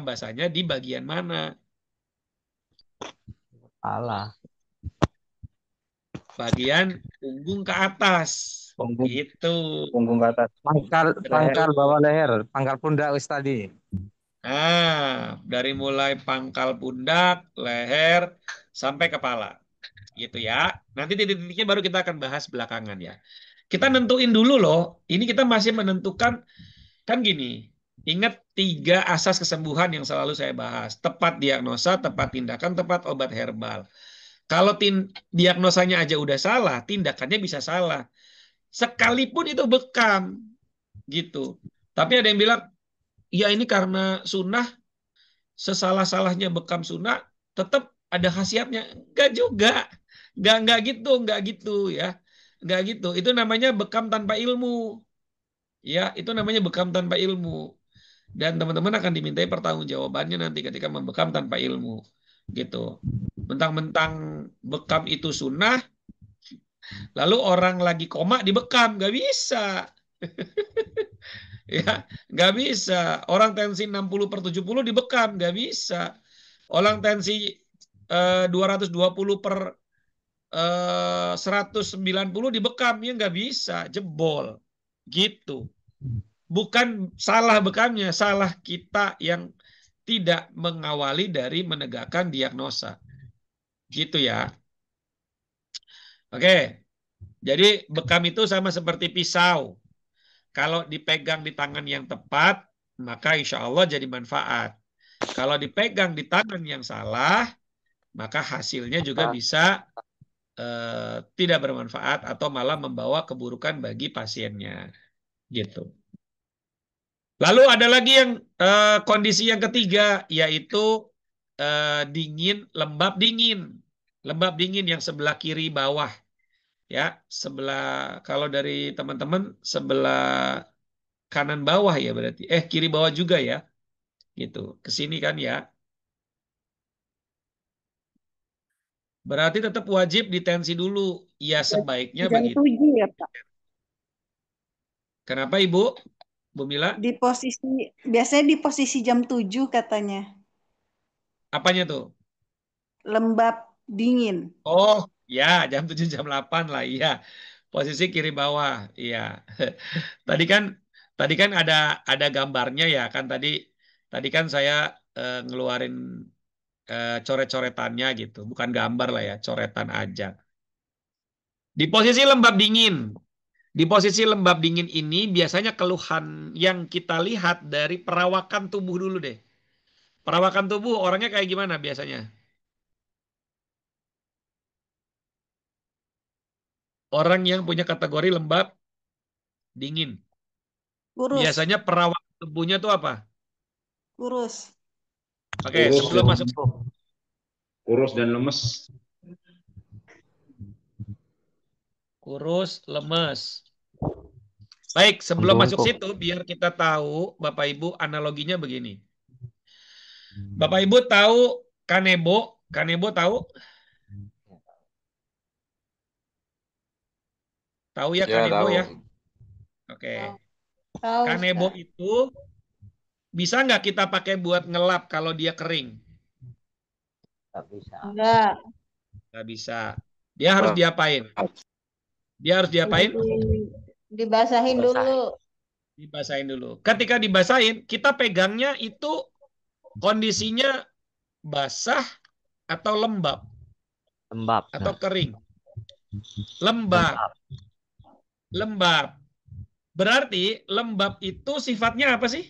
basahnya di bagian mana? Alah. Bagian punggung ke atas. Punggung. Gitu. Punggung ke atas. Pangkal bawah leher, pangkal pundak Ustadi. Nah, dari mulai pangkal pundak, leher, sampai kepala. Gitu ya. Nanti titik-titiknya baru kita akan bahas belakangan ya. Kita nentuin dulu loh. Ini kita masih menentukan, kan gini. Ingat 3 asas kesembuhan yang selalu saya bahas. Tepat diagnosa, tepat tindakan, tepat obat herbal. Kalau diagnosanya aja udah salah, tindakannya bisa salah. Sekalipun itu bekam. Gitu. Tapi ada yang bilang, ya ini karena sunnah, sesalah-salahnya bekam sunnah, tetap ada khasiatnya. Enggak juga. Enggak gitu ya. Enggak gitu. Itu namanya bekam tanpa ilmu. Ya, itu namanya bekam tanpa ilmu. Dan teman-teman akan dimintai pertanggungjawabannya nanti ketika membekam tanpa ilmu. Gitu. Mentang-mentang bekam itu sunnah, lalu orang lagi koma dibekam. Nggak bisa. Ya, nggak bisa. Orang tensi 60/70 dibekam. Nggak bisa. Orang tensi 220/190 dibekam. Ya nggak bisa. Jebol. Gitu. Bukan salah bekamnya, salah kita yang tidak mengawali dari menegakkan diagnosa. Gitu ya. Oke. Jadi bekam itu sama seperti pisau. Kalau dipegang di tangan yang tepat, maka insya Allah jadi manfaat. Kalau dipegang di tangan yang salah, maka hasilnya juga bisa tidak bermanfaat atau malah membawa keburukan bagi pasiennya. Gitu. Lalu ada lagi yang kondisi yang ketiga, yaitu dingin, lembab dingin. Lembab dingin yang sebelah kiri bawah. Ya, sebelah, kalau dari teman-teman sebelah kanan bawah ya berarti. Kiri bawah juga ya. Gitu. Ke sini kan ya. Berarti tetap wajib ditensi dulu. Ya sebaiknya Jam begitu. 7 ya, Pak. Kenapa Ibu? Bu Mila? Biasanya di posisi jam 7 katanya. Apanya tuh? Lembab dingin. Oh, ya jam 7 jam 8 lah, iya. Posisi kiri bawah, iya. Tadi kan ada gambarnya ya kan tadi kan saya ngeluarin coret-coretannya gitu. Bukan gambar lah ya, coretan aja. Di posisi lembab dingin. Di posisi lembab dingin ini biasanya keluhan yang kita lihat dari perawakan tubuh dulu deh. Perawakan tubuh orangnya kayak gimana biasanya? Orang yang punya kategori lembab dingin. Kurus, Biasanya perawakan tubuhnya tuh apa? kurus. Oke, Kurus sebelum dan masuk kurus dan lemes. kurus, lemes. Baik, sebelum masuk Bungkuk. situ, biar kita tahu, Bapak Ibu, analoginya begini. Bapak Ibu tahu kanebo? Kanebo tahu? Tahu ya Ya, kanebo tahu. ya? Oke. Tahu, Kanebo Ustaz. itu bisa nggak kita pakai buat ngelap kalau dia kering? Nggak bisa. Enggak. Nggak bisa. Dia harus diapain? Dia harus diapain? Dibasahin dulu. Dibasahin dulu. Ketika dibasahin, kita pegangnya itu kondisinya basah atau lembab Lembab. atau kering? Lembab. Lembab. Berarti lembab itu sifatnya apa sih?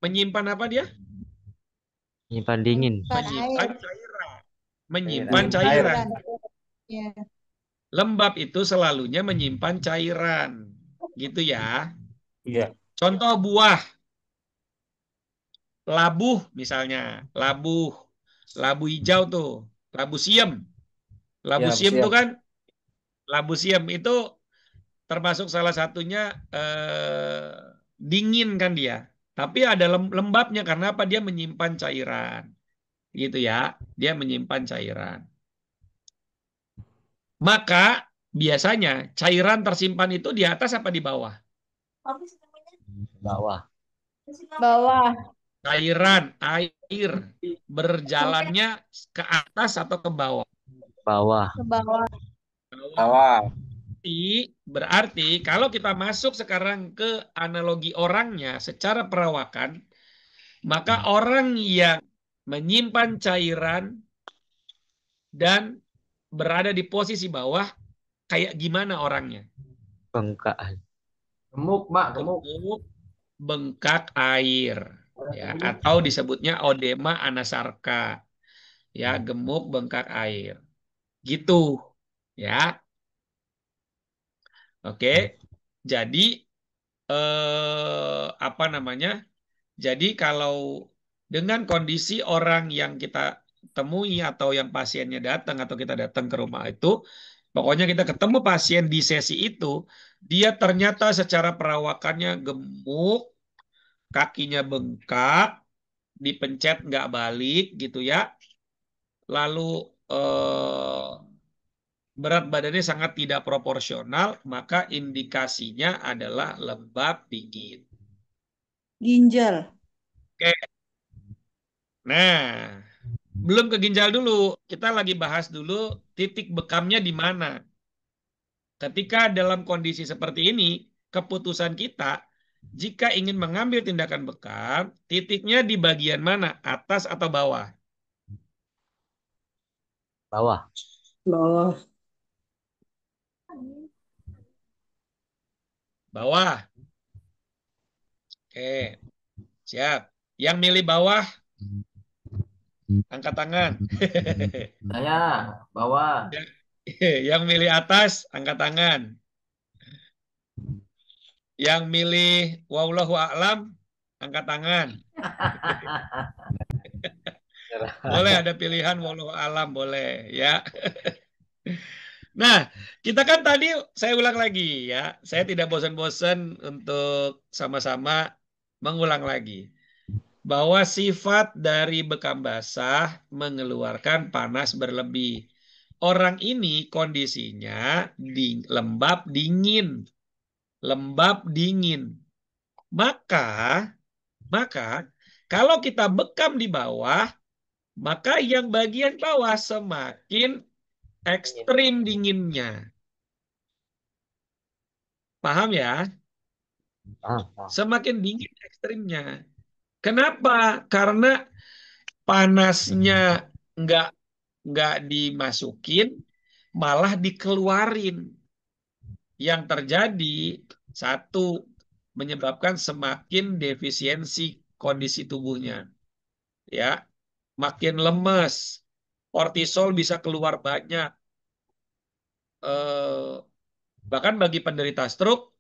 Menyimpan apa dia? Nyimpan dingin. Menyimpan cairan. Menyimpan cairan. Ya. Lembab itu selalunya menyimpan cairan. Gitu ya. Iya. Contoh buah. Labuh misalnya. Labu hijau tuh. Labu siem. Labu Ya, siem siap. tuh kan. Labu siem itu termasuk salah satunya dingin kan dia. Tapi ada lembabnya karena apa? Dia menyimpan cairan. Gitu ya. Dia menyimpan cairan. Maka biasanya cairan tersimpan itu di atas apa di bawah? Bawah. Bawah. Cairan, air berjalannya ke atas atau ke bawah? Bawah. Ke bawah. Awal. Berarti kalau kita masuk sekarang ke analogi orangnya secara perawakan, maka orang yang menyimpan cairan dan berada di posisi bawah, kayak gimana orangnya? Bengkak. Gemuk, Mak, gemuk. Gemuk, bengkak air, ya, atau disebutnya odema anasarka, ya, gemuk bengkak air, gitu, ya. Oke, jadi apa namanya? Jadi kalau dengan kondisi orang yang kita temui atau yang pasiennya datang atau kita datang ke rumah itu, pokoknya kita ketemu pasien di sesi itu, dia ternyata secara perawakannya gemuk, kakinya bengkak, dipencet nggak balik gitu ya. Lalu berat badannya sangat tidak proporsional, maka indikasinya adalah lembab dingin. Ginjal. Oke. Nah, belum ke ginjal dulu. Kita lagi bahas dulu titik bekamnya di mana. Ketika dalam kondisi seperti ini, keputusan kita jika ingin mengambil tindakan bekam, titiknya di bagian mana? Atas atau bawah? Bawah. Bawah. Bawah. Oke, siap. Yang milih bawah, angkat tangan. Saya bawah. Yang milih atas, angkat tangan. Yang milih wallahu a'lam, angkat tangan. Boleh ada pilihan wallahu a'lam, boleh ya. Nah, kita kan tadi, saya ulang lagi ya. Saya tidak bosan-bosan untuk sama-sama mengulang lagi. Bahwa sifat dari bekam basah mengeluarkan panas berlebih. Orang ini kondisinya lembab dingin. Lembab dingin. Maka kalau kita bekam di bawah, maka yang bagian bawah semakin ekstrim dinginnya. Paham ya? Semakin dingin ekstrimnya. Kenapa? Karena panasnya nggak dimasukin, malah dikeluarin. Yang terjadi, satu, menyebabkan semakin defisiensi kondisi tubuhnya. Ya, makin lemes, kortisol bisa keluar banyak. Bahkan bagi penderita stroke,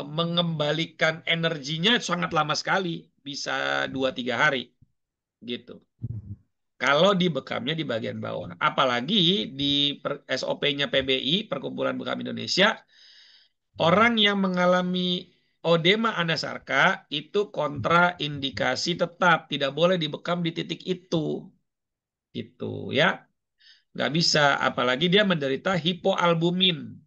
mengembalikan energinya sangat lama sekali, bisa 2-3 hari gitu. Kalau dibekamnya di bagian bawah. Apalagi di SOP-nya PBI, Perkumpulan Bekam Indonesia, orang yang mengalami odema anasarka itu kontraindikasi tetap, tidak boleh dibekam di titik itu. Gitu ya. Nggak bisa, apalagi dia menderita hipoalbumin.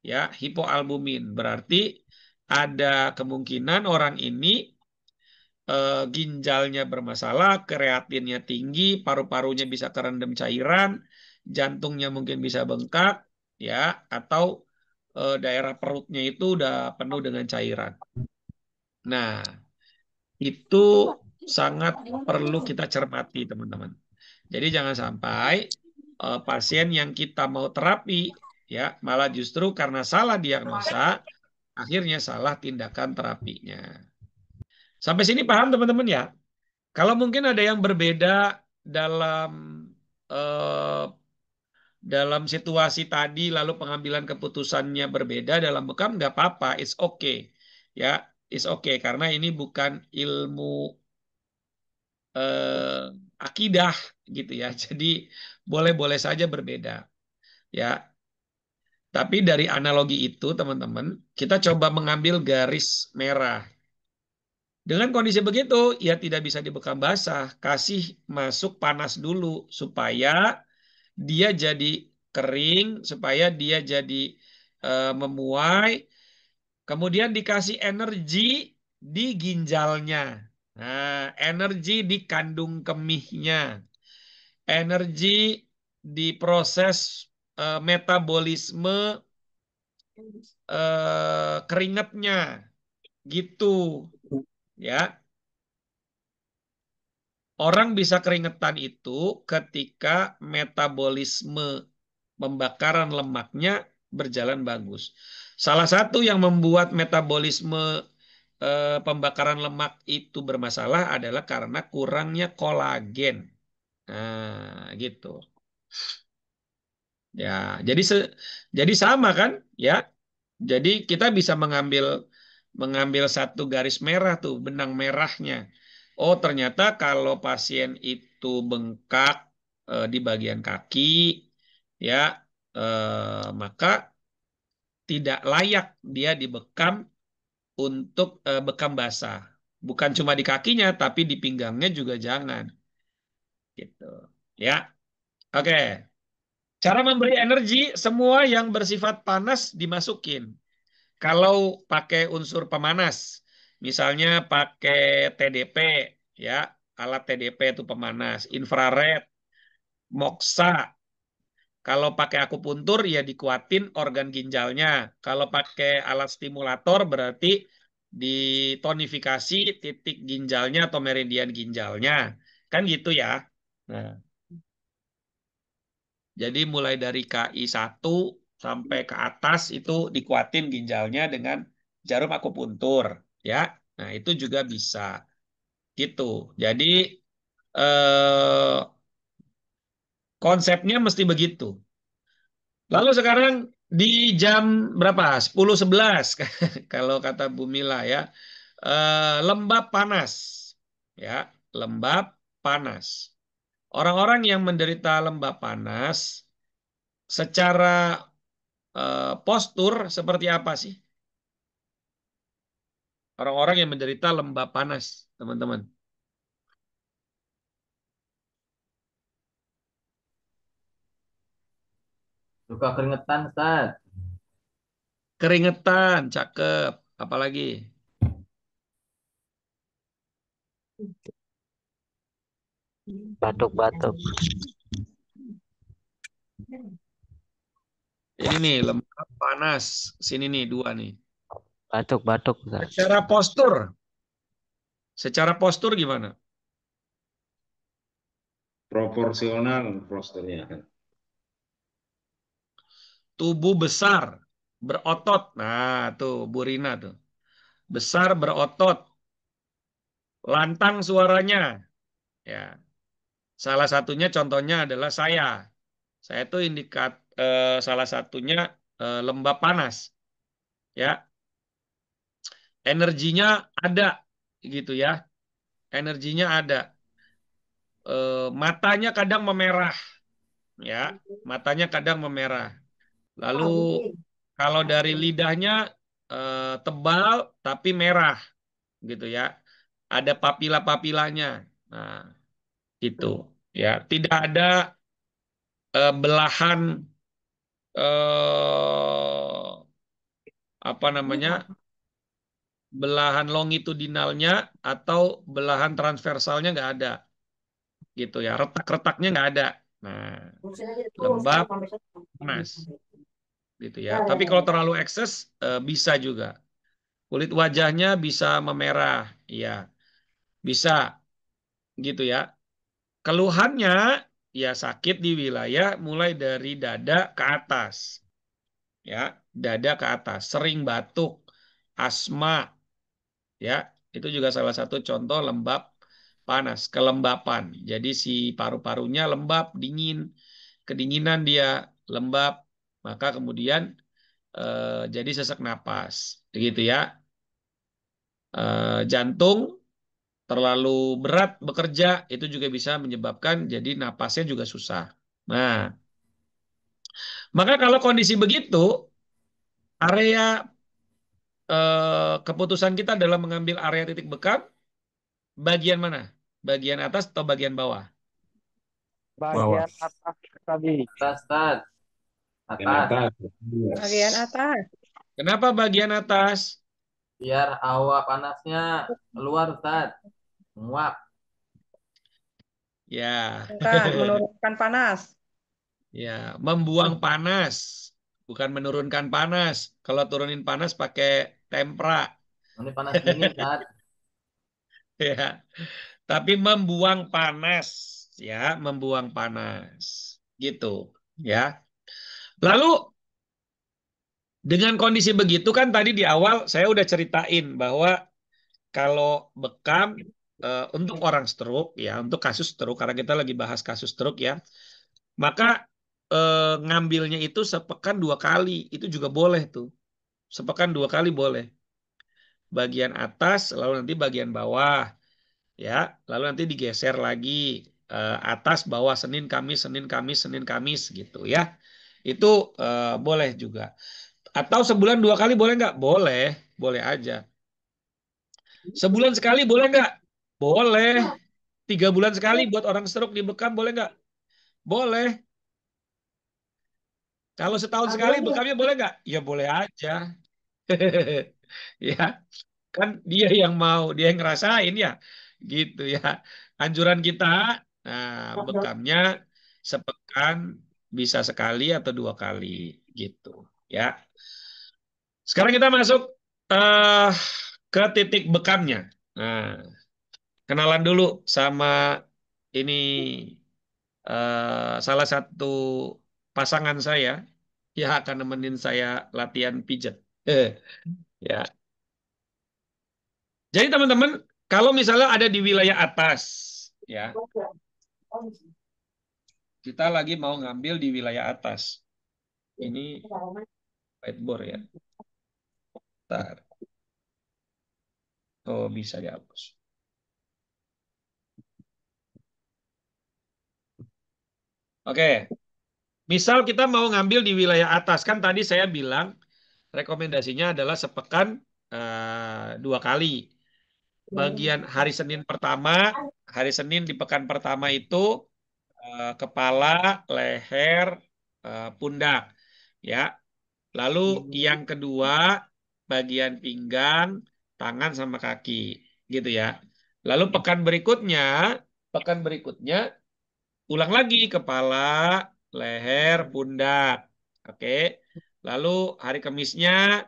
Ya, hipoalbumin berarti ada kemungkinan orang ini ginjalnya bermasalah, kreatinnya tinggi, paru-parunya bisa kerendam cairan, jantungnya mungkin bisa bengkak, ya, atau daerah perutnya itu udah penuh dengan cairan. Nah, itu sangat perlu kita cermati, teman-teman. Jadi jangan sampai pasien yang kita mau terapi, ya, malah justru karena salah diagnosa, akhirnya salah tindakan terapinya. Sampai sini paham, teman-teman ya? Kalau mungkin ada yang berbeda dalam eh, dalam situasi tadi, lalu pengambilan keputusannya berbeda dalam bekam, nggak apa-apa, it's okay, ya, it's okay karena ini bukan ilmu akidah gitu ya, jadi boleh-boleh saja berbeda, ya. Tapi dari analogi itu, teman-teman, kita coba mengambil garis merah. Dengan kondisi begitu, ya tidak bisa dibekam basah. Kasih masuk panas dulu supaya dia jadi kering, supaya dia jadi memuai. Kemudian dikasih energi di ginjalnya. Nah, energi di kandung kemihnya. Energi di proses metabolisme keringatnya. Gitu. Ya. Orang bisa keringetan itu ketika metabolisme pembakaran lemaknya berjalan bagus. Salah satu yang membuat metabolisme pembakaran lemak itu bermasalah adalah karena kurangnya kolagen. Nah, gitu. Ya, jadi sama kan? Ya. Jadi kita bisa mengambil satu garis merah tuh, benang merahnya. Oh, ternyata kalau pasien itu bengkak di bagian kaki, ya, maka tidak layak dia dibekam untuk bekam basah. Bukan cuma di kakinya, tapi di pinggangnya juga jangan. Gitu. Ya, oke. Cara memberi energi, semua yang bersifat panas dimasukin. Kalau pakai unsur pemanas, misalnya pakai TDP, ya, alat TDP itu pemanas, infrared, moksa. Kalau pakai akupuntur ya dikuatin organ ginjalnya. Kalau pakai alat stimulator berarti ditonifikasi titik ginjalnya atau meridian ginjalnya. Kan gitu ya. Nah, jadi mulai dari KI 1 sampai ke atas itu dikuatin ginjalnya dengan jarum akupuntur, ya. Nah, itu juga bisa. Gitu. Jadi konsepnya mesti begitu. Lalu sekarang di jam berapa? 10.11 kalau kata Bu Mila ya. Lembab panas. Ya, lembab panas. Orang-orang yang menderita lembab panas secara postur seperti apa sih? Orang-orang yang menderita lembab panas, teman-teman. Suka keringetan, Ustaz. Keringetan, cakep. Apalagi? Batuk-batuk. Ini nih, lembab panas. Sini nih, 2 nih. Batuk-batuk, Ustaz. Secara postur gimana? Proporsional posturnya kan. tubuh besar, berotot. Nah, tuh Bu Rina tuh. Besar, berotot, lantang suaranya. Ya, salah satunya contohnya adalah saya. Saya tuh salah satunya lembab panas. Ya, energinya ada gitu ya. Energinya ada. Matanya kadang memerah, ya. Matanya kadang memerah. Lalu kalau dari lidahnya tebal tapi merah gitu ya. Ada papila-papilanya. Nah, gitu ya. Tidak ada belahan apa namanya? Belahan longitudinalnya atau belahan transversalnya nggak ada gitu ya. Retak-retaknya nggak ada. Nah, lembab, panas gitu ya. Tapi kalau terlalu ekses bisa juga. Kulit wajahnya bisa memerah, ya bisa gitu ya. Keluhannya ya sakit di wilayah mulai dari dada ke atas, ya dada ke atas, sering batuk, asma, ya itu juga salah satu contoh lembab panas, kelembapan. Jadi si paru-parunya lembab, dingin, kedinginan dia lembab, maka kemudian jadi sesak napas, begitu ya. Jantung terlalu berat bekerja itu juga bisa menyebabkan jadi napasnya juga susah. Nah, maka kalau kondisi begitu, area keputusan kita dalam mengambil area titik bekam bagian mana? Bagian atas atau bagian bawah? Bawah. Bagian atas tadi. Atas, Ustaz. Yang Atas. atas. Bagian atas. Kenapa bagian atas? Biar hawa panasnya keluar, Ustaz. Menguap. Ya, Bukan menurunkan panas. ya, membuang panas, bukan menurunkan panas. Kalau turunin panas pakai tempra, Ini panas dingin, Ustaz. ya. Tapi membuang panas, ya, membuang panas, gitu, ya. Lalu dengan kondisi begitu kan tadi di awal saya udah ceritain bahwa kalau bekam untuk orang stroke ya, untuk kasus stroke karena kita lagi bahas kasus stroke ya, maka ngambilnya itu sepekan 2 kali itu juga boleh tuh, sepekan 2 kali boleh. Bagian atas lalu nanti bagian bawah, ya, lalu nanti digeser lagi atas bawah Senin Kamis Senin Kamis Senin Kamis gitu ya, itu boleh juga. Atau sebulan 2 kali boleh nggak? Boleh, boleh aja. Sebulan sekali boleh nggak? Boleh. 3 bulan sekali buat orang stroke di bekam boleh nggak? Boleh. Kalau setahun sekali bekamnya boleh nggak? Ya boleh aja. Ya, kan dia yang mau, dia yang ngerasain ya, gitu ya. Anjuran kita, nah bekamnya sepekan bisa sekali atau 2 kali, gitu ya. Sekarang kita masuk ke titik bekamnya. Nah, kenalan dulu sama ini salah satu pasangan saya yang akan nemenin saya latihan pijat. Ya. Jadi teman-teman, kalau misalnya ada di wilayah atas, ya, kita lagi mau ngambil di wilayah atas. Ini whiteboard ya. Bentar. Oh, bisa dihapus. Oke. Misal kita mau ngambil di wilayah atas, kan tadi saya bilang rekomendasinya adalah sepekan 2 kali. Bagian hari Senin pertama, hari Senin di pekan pertama itu kepala, leher, pundak, ya. Lalu yang kedua bagian pinggang, tangan sama kaki, gitu ya. Lalu pekan berikutnya ulang lagi kepala, leher, pundak. Oke. Lalu hari Kamisnya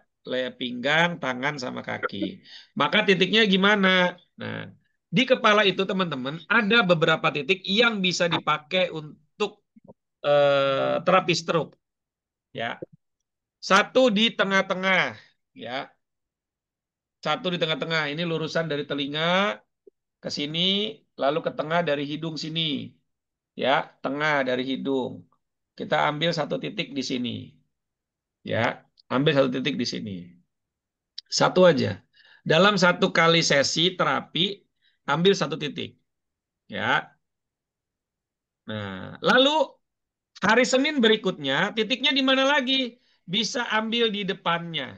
pinggang, tangan sama kaki. Maka titiknya gimana? Nah, di kepala itu teman-teman ada beberapa titik yang bisa dipakai untuk terapi stroke. Ya. Satu di tengah-tengah, ya. Satu di tengah-tengah. Ini lurusan dari telinga ke sini, lalu ke tengah dari hidung sini. Ya, tengah dari hidung. Kita ambil satu titik di sini. Ya, ambil satu titik di sini. Satu aja. Dalam satu kali sesi terapi, ambil satu titik. Ya. Nah, lalu hari Senin berikutnya, titiknya di mana lagi? Bisa ambil di depannya.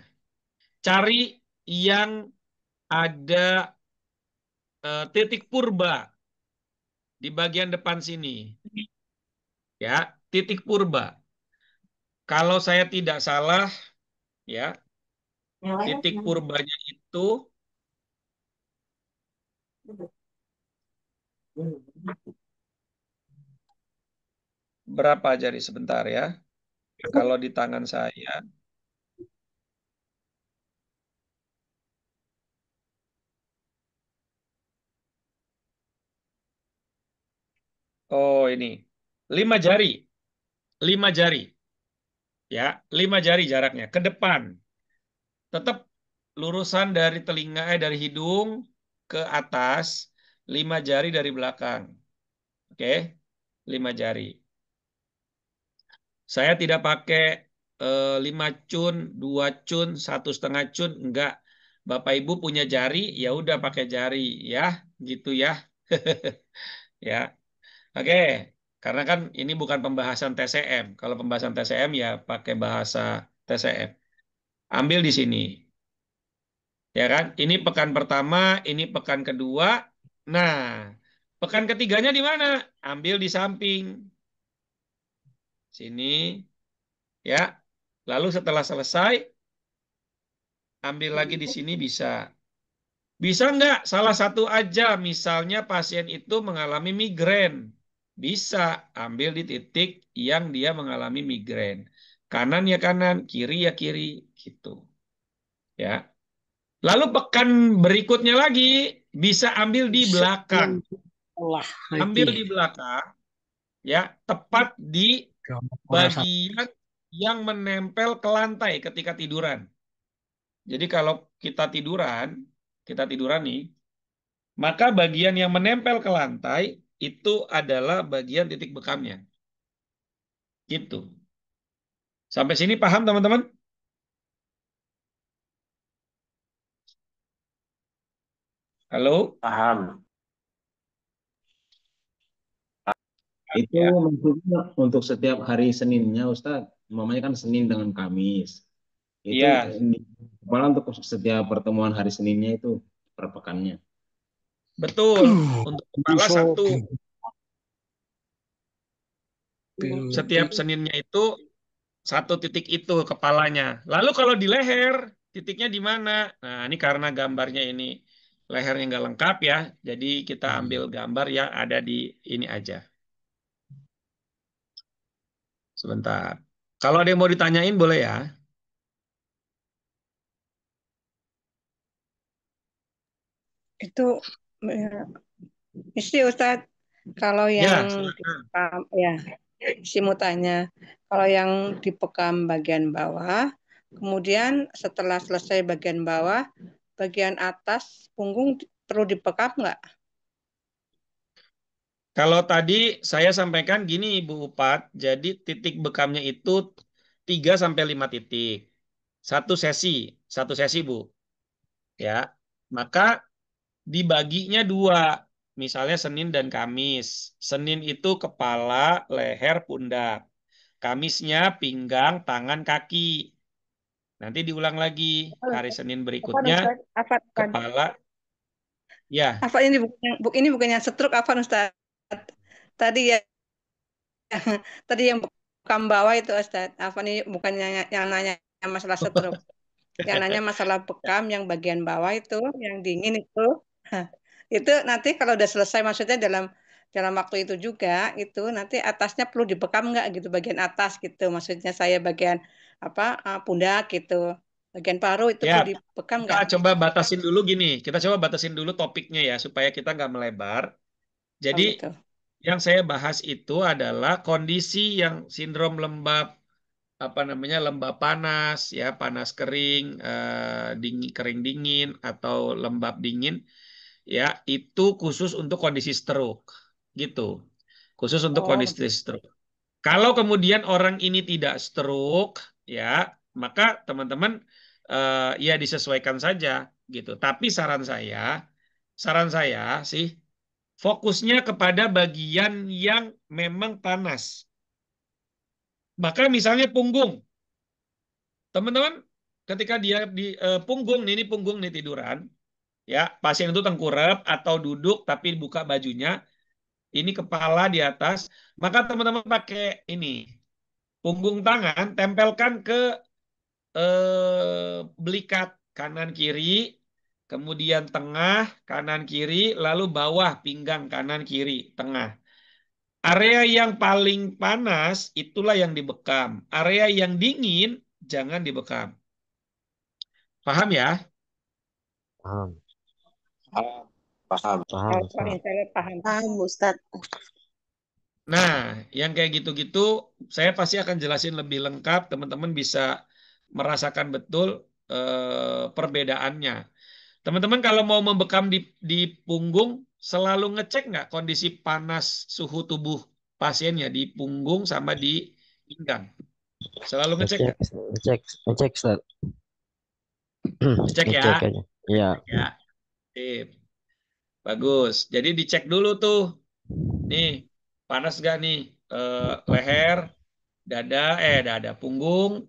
Cari yang ada titik purba di bagian depan sini. Ya, titik purba. Kalau saya tidak salah, ya, titik purbanya itu berapa jari sebentar ya? Kalau di tangan saya, oh ini 5 jari, 5 jari, ya, 5 jari jaraknya ke depan. Tetap lurusan dari telinga, dari hidung ke atas, 5 jari dari belakang. Oke, 5 jari. Saya tidak pakai 5 cun, 2 cun, 1,5 cun, enggak. Bapak Ibu punya jari, ya udah pakai jari, ya, gitu ya. Ya, oke. Karena kan ini bukan pembahasan TCM. Kalau pembahasan TCM ya pakai bahasa TCM. Ambil di sini. Ya kan? Ini pekan pertama, ini pekan kedua. Nah, pekan ketiganya di mana? Ambil di samping. Sini, ya. Lalu setelah selesai, ambil lagi di sini bisa. Bisa nggak? Salah satu aja. Misalnya pasien itu mengalami migrain. Bisa ambil di titik yang dia mengalami migrain. Kanan ya kanan, kiri ya kiri, gitu. Ya. Lalu pekan berikutnya lagi bisa ambil di belakang. Ambil di belakang, ya, tepat di bagian yang menempel ke lantai ketika tiduran. Jadi kalau kita tiduran nih, maka bagian yang menempel ke lantai itu adalah bagian titik bekamnya. Gitu. Sampai sini paham teman-teman? Halo? Paham. Itu Ya. maksudnya untuk setiap hari Seninnya, Ustadz. Umpamanya kan Senin dengan Kamis. Itu Iya, kepala untuk setiap pertemuan hari Seninnya itu per pekannya. betul. Untuk kepala satu. Setiap Seninnya itu satu titik itu kepalanya. Lalu kalau di leher, titiknya di mana? Nah, ini karena gambarnya ini lehernya nggak lengkap ya. Jadi kita ambil gambar yang ada di ini aja. Sebentar. Kalau ada yang mau ditanyain boleh ya. Itu ya, isi Ustadz, kalau Ya, yang silakan. dipekam, ya, isi mau tanya, kalau yang dipekam bagian bawah, kemudian setelah selesai bagian bawah, bagian atas punggung perlu dipekam nggak? Kalau tadi saya sampaikan gini Bu Upat, jadi titik bekamnya itu 3 sampai 5 titik. Satu sesi Bu. Ya. Maka dibaginya 2. Misalnya Senin dan Kamis. Senin itu kepala, leher, pundak. Kamisnya pinggang, tangan, kaki. Nanti diulang lagi hari Senin Apa berikutnya Ustadz? Apa? kepala. Ya, Apa ini bukan yang stroke apa Ustadz? Tadi ya, tadi yang bekam bawah itu Ustadz. Apa nih bukannya yang nanya masalah stroke. Yang nanya masalah bekam yang bagian bawah itu, yang dingin itu. Hah, itu nanti kalau udah selesai maksudnya dalam waktu itu juga itu nanti atasnya perlu dibekam nggak gitu bagian atas gitu. Maksudnya saya bagian apa pundak gitu. Bagian paru itu ya. perlu dibekam Kita nggak? coba batasin dulu gini. Kita coba batasin dulu topiknya ya supaya kita nggak melebar. Oh Jadi gitu. yang saya bahas itu adalah kondisi yang sindrom lembab apa namanya lembab panas ya, panas kering, dingin kering dingin atau lembab dingin ya, itu khusus untuk kondisi stroke gitu. Khusus untuk Oh, kondisi stroke. Kalau kemudian orang ini tidak stroke ya, maka teman-teman ya disesuaikan saja gitu. Tapi saran saya sih fokusnya kepada bagian yang memang panas. Maka misalnya punggung. Teman-teman, ketika dia di punggung nih, ini punggung nih tiduran, ya pasien itu tengkurap atau duduk tapi buka bajunya, ini kepala di atas, maka teman-teman pakai ini punggung tangan tempelkan ke belikat kanan kiri, kemudian tengah kanan kiri, lalu bawah pinggang kanan kiri tengah. Area yang paling panas itulah yang dibekam. Area yang dingin jangan dibekam. Paham ya? Paham, Paham. paham, kalau Ustaz. saya paham. Paham, Ustadz. Nah, yang kayak gitu-gitu saya pasti akan jelasin lebih lengkap. Teman-teman bisa merasakan betul perbedaannya. Teman-teman kalau mau membekam di punggung, selalu ngecek nggak kondisi panas suhu tubuh pasiennya di punggung sama di pinggang. Selalu ngecek Ngecek, nggak? ngecek, ngecek, Ustaz. Dicek ya. Ngecek aja. Iya, Ya, sip. Bagus. Jadi dicek dulu tuh. Nih, panas gak nih leher, dada, punggung,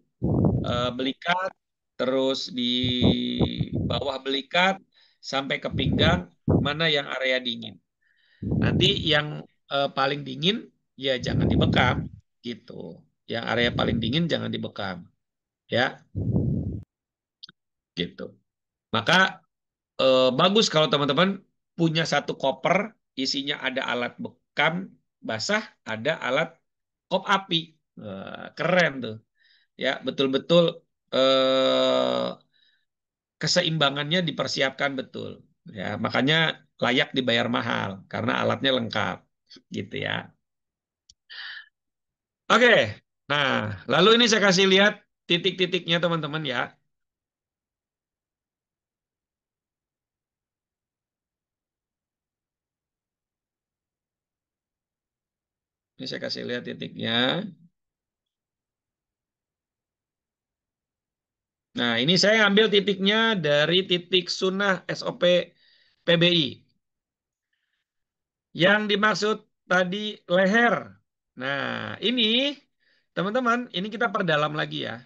belikat, terus di bawah belikat sampai ke pinggang, mana yang area dingin. Nanti yang paling dingin ya jangan dibekam gitu. Yang area paling dingin jangan dibekam, ya, gitu. Maka bagus kalau teman-teman punya satu koper isinya ada alat bekam basah, ada alat kop api. Keren tuh. Ya, betul-betul keseimbangannya dipersiapkan betul. Ya, makanya layak dibayar mahal karena alatnya lengkap gitu ya. Oke. Nah, lalu ini saya kasih lihat titik-titiknya teman-teman ya. Ini saya kasih lihat titiknya. Nah, ini saya ambil titiknya dari titik sunnah SOP PBI. Yang dimaksud tadi leher. Nah, ini teman-teman, ini kita perdalam lagi ya.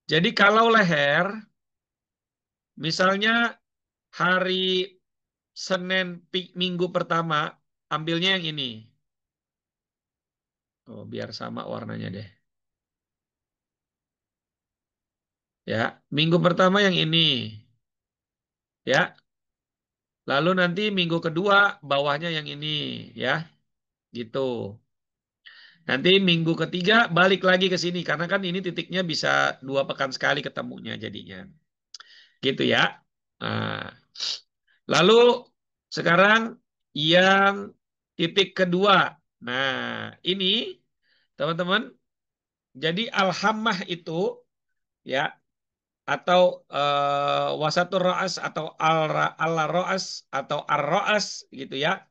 Jadi kalau leher, misalnya hari Senin minggu pertama, ambilnya yang ini. Oh, biar sama warnanya deh. Ya, minggu pertama yang ini. Ya, lalu nanti minggu kedua bawahnya yang ini, ya. Gitu. Nanti minggu ketiga balik lagi ke sini karena kan ini titiknya bisa 2 pekan sekali ketemunya jadinya. Gitu ya. Nah, lalu sekarang yang titik kedua. Nah, ini teman-teman, jadi alhamah itu ya atau wasatur ra'as atau al-ra'as atau ar-ra'as gitu ya.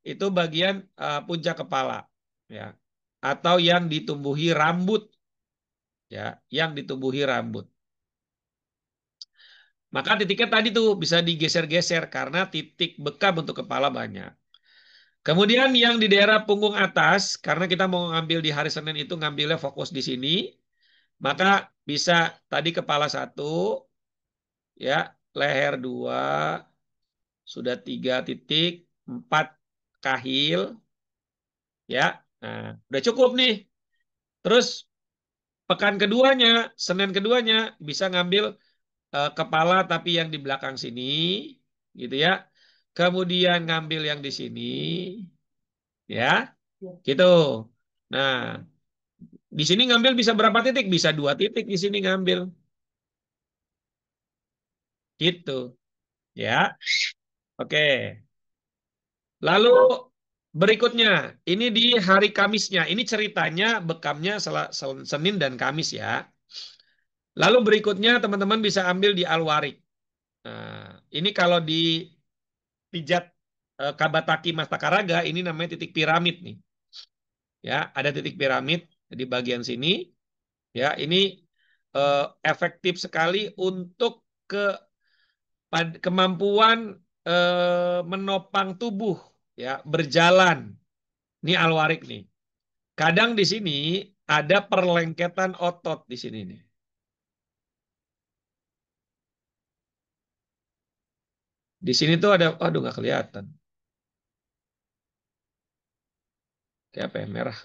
Itu bagian puncak kepala ya. Atau yang ditumbuhi rambut ya, yang ditumbuhi rambut. Maka titiknya tadi tuh bisa digeser-geser karena titik bekam untuk kepala banyak. Kemudian yang di daerah punggung atas, karena kita mau ngambil di hari Senin itu ngambilnya fokus di sini, maka bisa tadi kepala 1, ya, leher 2, sudah 3 titik, 4 kahil, ya, nah udah cukup nih. Terus pekan keduanya, Senin keduanya bisa ngambil kepala tapi yang di belakang sini, gitu ya. Kemudian ngambil yang di sini, ya, gitu. Nah, di sini ngambil bisa berapa titik? Bisa 2 titik di sini ngambil, gitu, ya. Oke. Lalu Berikutnya, ini di hari Kamisnya. Ini ceritanya bekamnya Senin dan Kamis ya. Lalu berikutnya teman-teman bisa ambil di Al-Warik. Nah, ini kalau di pijat Kabataki Mastakaraga, ini namanya titik piramid nih. Ya, ada titik piramid di bagian sini. Ya, ini efektif sekali untuk kemampuan menopang tubuh, ya, berjalan. Ini Al-Warik nih. Kadang di sini ada perlengketan otot di sini nih. Di sini tuh ada, aduh nggak kelihatan. Kayak apa ya, merah.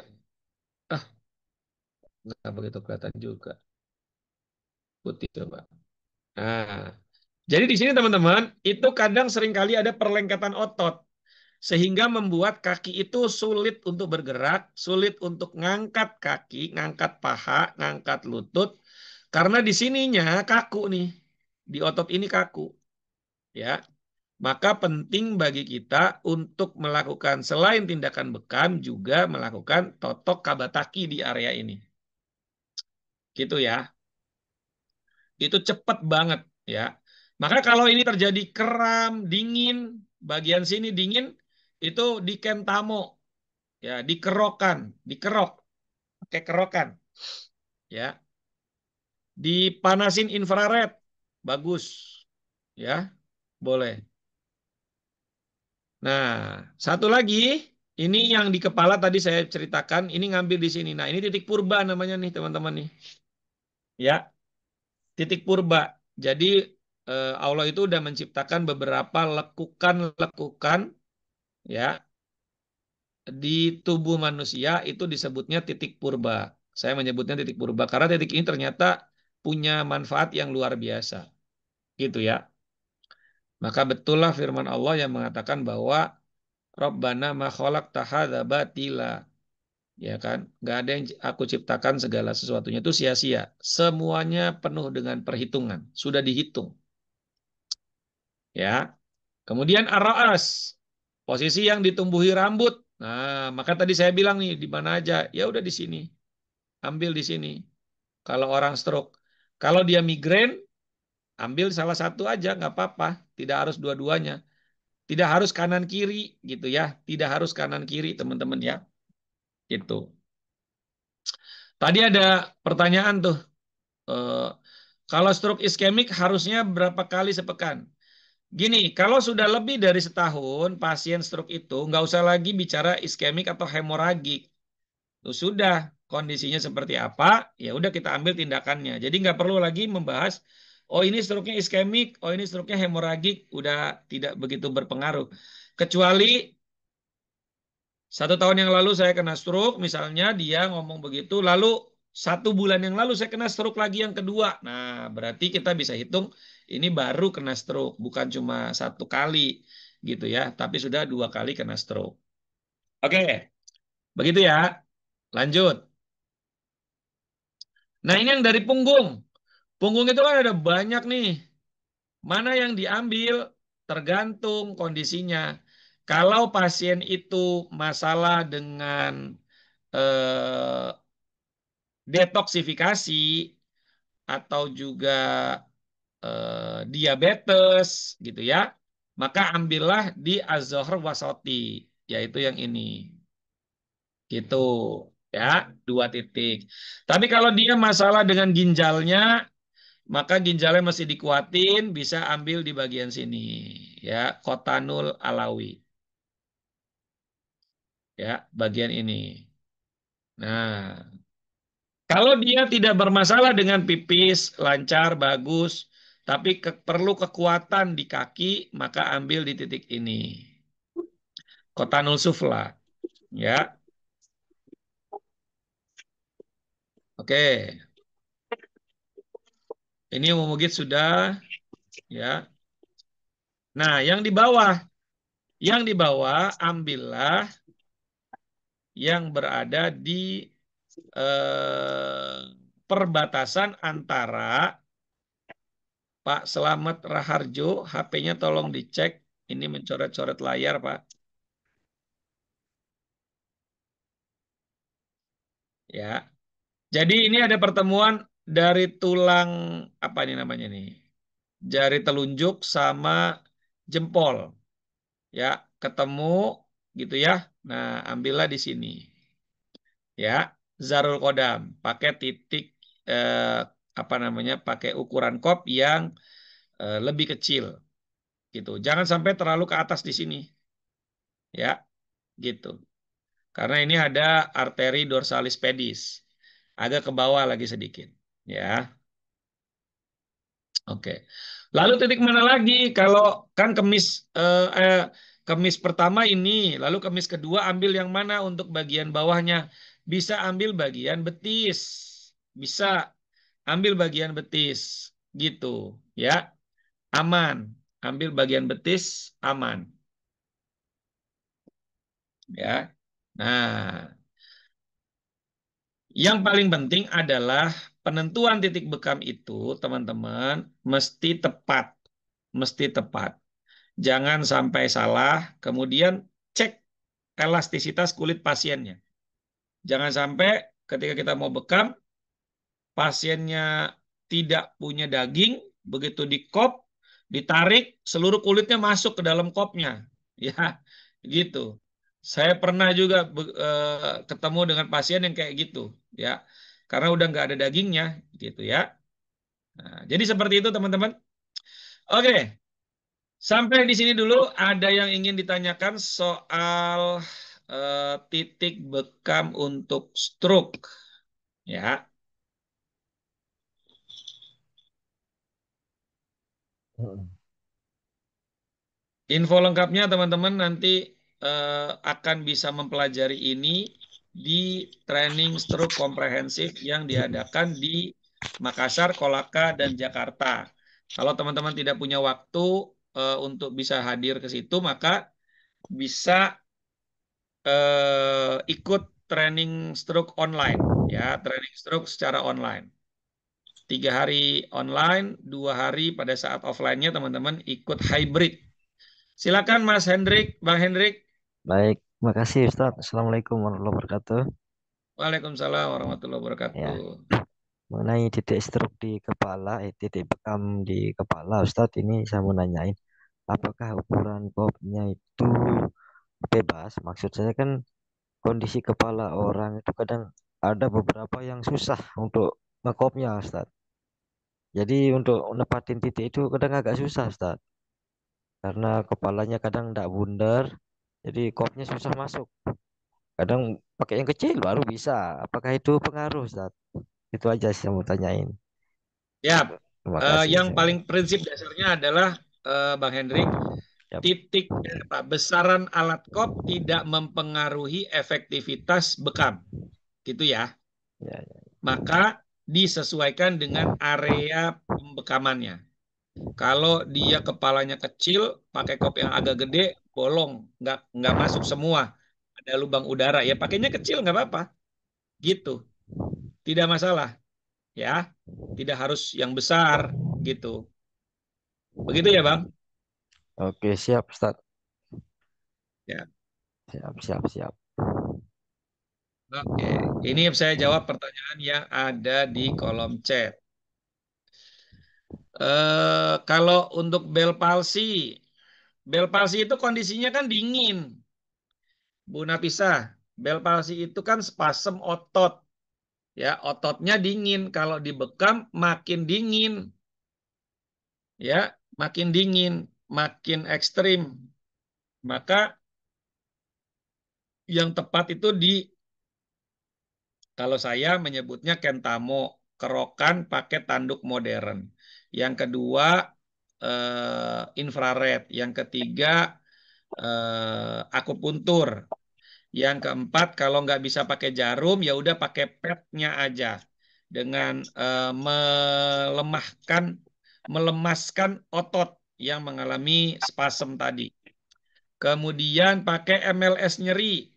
Ah, nggak begitu kelihatan juga. Putih coba. Nah, jadi di sini teman-teman, itu kadang seringkali ada perlengketan otot. Sehingga membuat kaki itu sulit untuk bergerak, sulit untuk ngangkat kaki, ngangkat paha, ngangkat lutut. Karena di sininya kaku nih. Di otot ini kaku. Ya. Maka penting bagi kita untuk melakukan selain tindakan bekam juga melakukan totok kabataki di area ini. Gitu ya. Itu cepat banget ya. Maka kalau ini terjadi kram, dingin, bagian sini dingin, itu di kentamo ya, dikerokan, dikerok, pakai kerokan ya. Dipanasin infrared, bagus ya, boleh. Nah, satu lagi, ini yang di kepala tadi saya ceritakan, ini ngambil di sini. Nah, ini titik purba namanya nih teman-teman nih. Ya, titik purba. Jadi Allah itu udah menciptakan beberapa lekukan-lekukan ya di tubuh manusia itu disebutnya titik purba. Saya menyebutnya titik purba karena titik ini ternyata punya manfaat yang luar biasa. Gitu ya. Maka betullah firman Allah yang mengatakan bahwa Rabbana ma khalaqta hadza batila. Ya kan? Nggak ada yang aku ciptakan segala sesuatunya itu sia-sia. Semuanya penuh dengan perhitungan. Sudah dihitung. Ya. Kemudian ar-ra'as. Posisi yang ditumbuhi rambut. Nah, maka tadi saya bilang nih, di mana aja? Ya udah di sini. Ambil di sini. Kalau orang stroke. Kalau dia migrain, ambil salah satu aja, nggak apa-apa. Tidak harus dua-duanya. Tidak harus kanan kiri gitu ya. Tidak harus kanan kiri teman-teman ya. Gitu. Tadi ada pertanyaan tuh. Kalau stroke iskemik harusnya berapa kali sepekan? Gini, kalau sudah lebih dari setahun pasien stroke itu nggak usah lagi bicara iskemik atau hemoragik. Tuh sudah kondisinya seperti apa, ya udah kita ambil tindakannya. Jadi nggak perlu lagi membahas, oh ini stroke-nya iskemik, oh ini stroke-nya hemoragik, udah tidak begitu berpengaruh. Kecuali 1 tahun yang lalu saya kena stroke, misalnya dia ngomong begitu, lalu 1 bulan yang lalu saya kena stroke lagi yang kedua. Nah, berarti kita bisa hitung ini baru kena stroke, bukan cuma 1 kali gitu ya, tapi sudah 2 kali kena stroke. Oke, begitu ya. Lanjut. Nah, ini yang dari punggung. Punggung itu kan ada banyak nih. Mana yang diambil tergantung kondisinya. Kalau pasien itu masalah dengan detoksifikasi atau juga diabetes gitu ya, maka ambillah di Az-Zuhr Wasati, yaitu yang ini. Gitu ya, 2 titik. Tapi kalau dia masalah dengan ginjalnya, maka ginjalnya masih dikuatin, bisa ambil di bagian sini ya, Kotanul Alawi. Ya, bagian ini. Nah, kalau dia tidak bermasalah dengan pipis, lancar, bagus, tapi perlu kekuatan di kaki, maka ambil di titik ini. Kotanul Sufla. Ya. Oke. Ini Mumugit sudah. Ya. Nah, yang di bawah. Yang di bawah, ambillah yang berada di perbatasan antara Pak Selamat Raharjo, HP-nya tolong dicek. Ini mencoret-coret layar, Pak. Ya. Jadi ini ada pertemuan dari tulang apa ini namanya nih? Jari telunjuk sama jempol. Ya, ketemu gitu ya. Nah, ambillah di sini. Ya, Zarul Qodam pakai titik apa namanya? Pakai ukuran kop yang lebih kecil gitu. Jangan sampai terlalu ke atas di sini. Ya, gitu. Karena ini ada arteri dorsalis pedis. Agak ke bawah lagi sedikit. Ya, oke. Lalu titik mana lagi? Kalau kan kemis pertama ini, lalu kemis kedua ambil yang mana untuk bagian bawahnya? Bisa ambil bagian betis. Bisa ambil bagian betis. Gitu, ya. Aman. Ambil bagian betis, aman. Ya. Nah, yang paling penting adalah penentuan titik bekam itu, teman-teman, mesti tepat. Mesti tepat. Jangan sampai salah. Kemudian cek elastisitas kulit pasiennya. Jangan sampai ketika kita mau bekam, pasiennya tidak punya daging, begitu dikop, ditarik, seluruh kulitnya masuk ke dalam kopnya. Ya, gitu. Saya pernah juga ketemu dengan pasien yang kayak gitu, ya, karena udah nggak ada dagingnya, gitu ya. Nah, jadi seperti itu teman-teman. Oke, sampai di sini dulu. Ada yang ingin ditanyakan soal titik bekam untuk stroke, ya. Mm-mm. Info lengkapnya teman-teman nanti akan bisa mempelajari ini di training stroke komprehensif yang diadakan di Makassar, Kolaka, dan Jakarta. Kalau teman-teman tidak punya waktu untuk bisa hadir ke situ, maka bisa ikut training stroke online, ya, training stroke secara online. 3 hari online, 2 hari pada saat offline-nya teman-teman ikut hybrid. Silakan Mas Hendrik, Bang Hendrik. Baik, makasih Ustaz. Assalamualaikum warahmatullahi wabarakatuh. Waalaikumsalam warahmatullahi wabarakatuh. Ya, mengenai titik stroke di kepala, titik bekam di kepala, Ustaz, ini saya mau nanyain, apakah ukuran kopnya itu bebas? Maksud saya kan kondisi kepala orang itu kadang ada beberapa yang susah untuk ngekopnya, Ustaz. Jadi untuk nepatin titik itu kadang agak susah, Ustaz. Karena kepalanya kadang tidak bundar, jadi kopnya susah masuk. Kadang pakai yang kecil baru bisa. Apakah itu pengaruh, Ustaz? Itu aja sih yang mau tanyain. Ya, Terima kasih. yang paling prinsip dasarnya adalah Bang Hendrik, Yap. titik besaran alat kop tidak mempengaruhi efektivitas bekam, gitu ya. Ya, Maka disesuaikan dengan area pembekamannya. Kalau dia kepalanya kecil, pakai kop yang agak gede, bolong, nggak masuk semua, ada lubang udara, ya pakainya kecil nggak apa-apa, gitu, tidak masalah, ya, tidak harus yang besar, gitu. Begitu ya, Bang? Oke, siap, Ustaz. Ya. Siap. Oke, ini saya jawab pertanyaan yang ada di kolom chat. Kalau untuk bel palsi itu kondisinya kan dingin, Bu Nafisa. Bel palsi itu kan spasem otot, ya, ototnya dingin. Kalau dibekam makin dingin, ya, makin dingin, makin ekstrim. Maka yang tepat itu kalau saya menyebutnya kentamo, kerokan pakai tanduk modern. Yang kedua infrared. Yang ketiga akupuntur. Yang keempat kalau nggak bisa pakai jarum ya udah pakai petnya aja dengan melemaskan otot yang mengalami spasem tadi. Kemudian pakai MLS nyeri.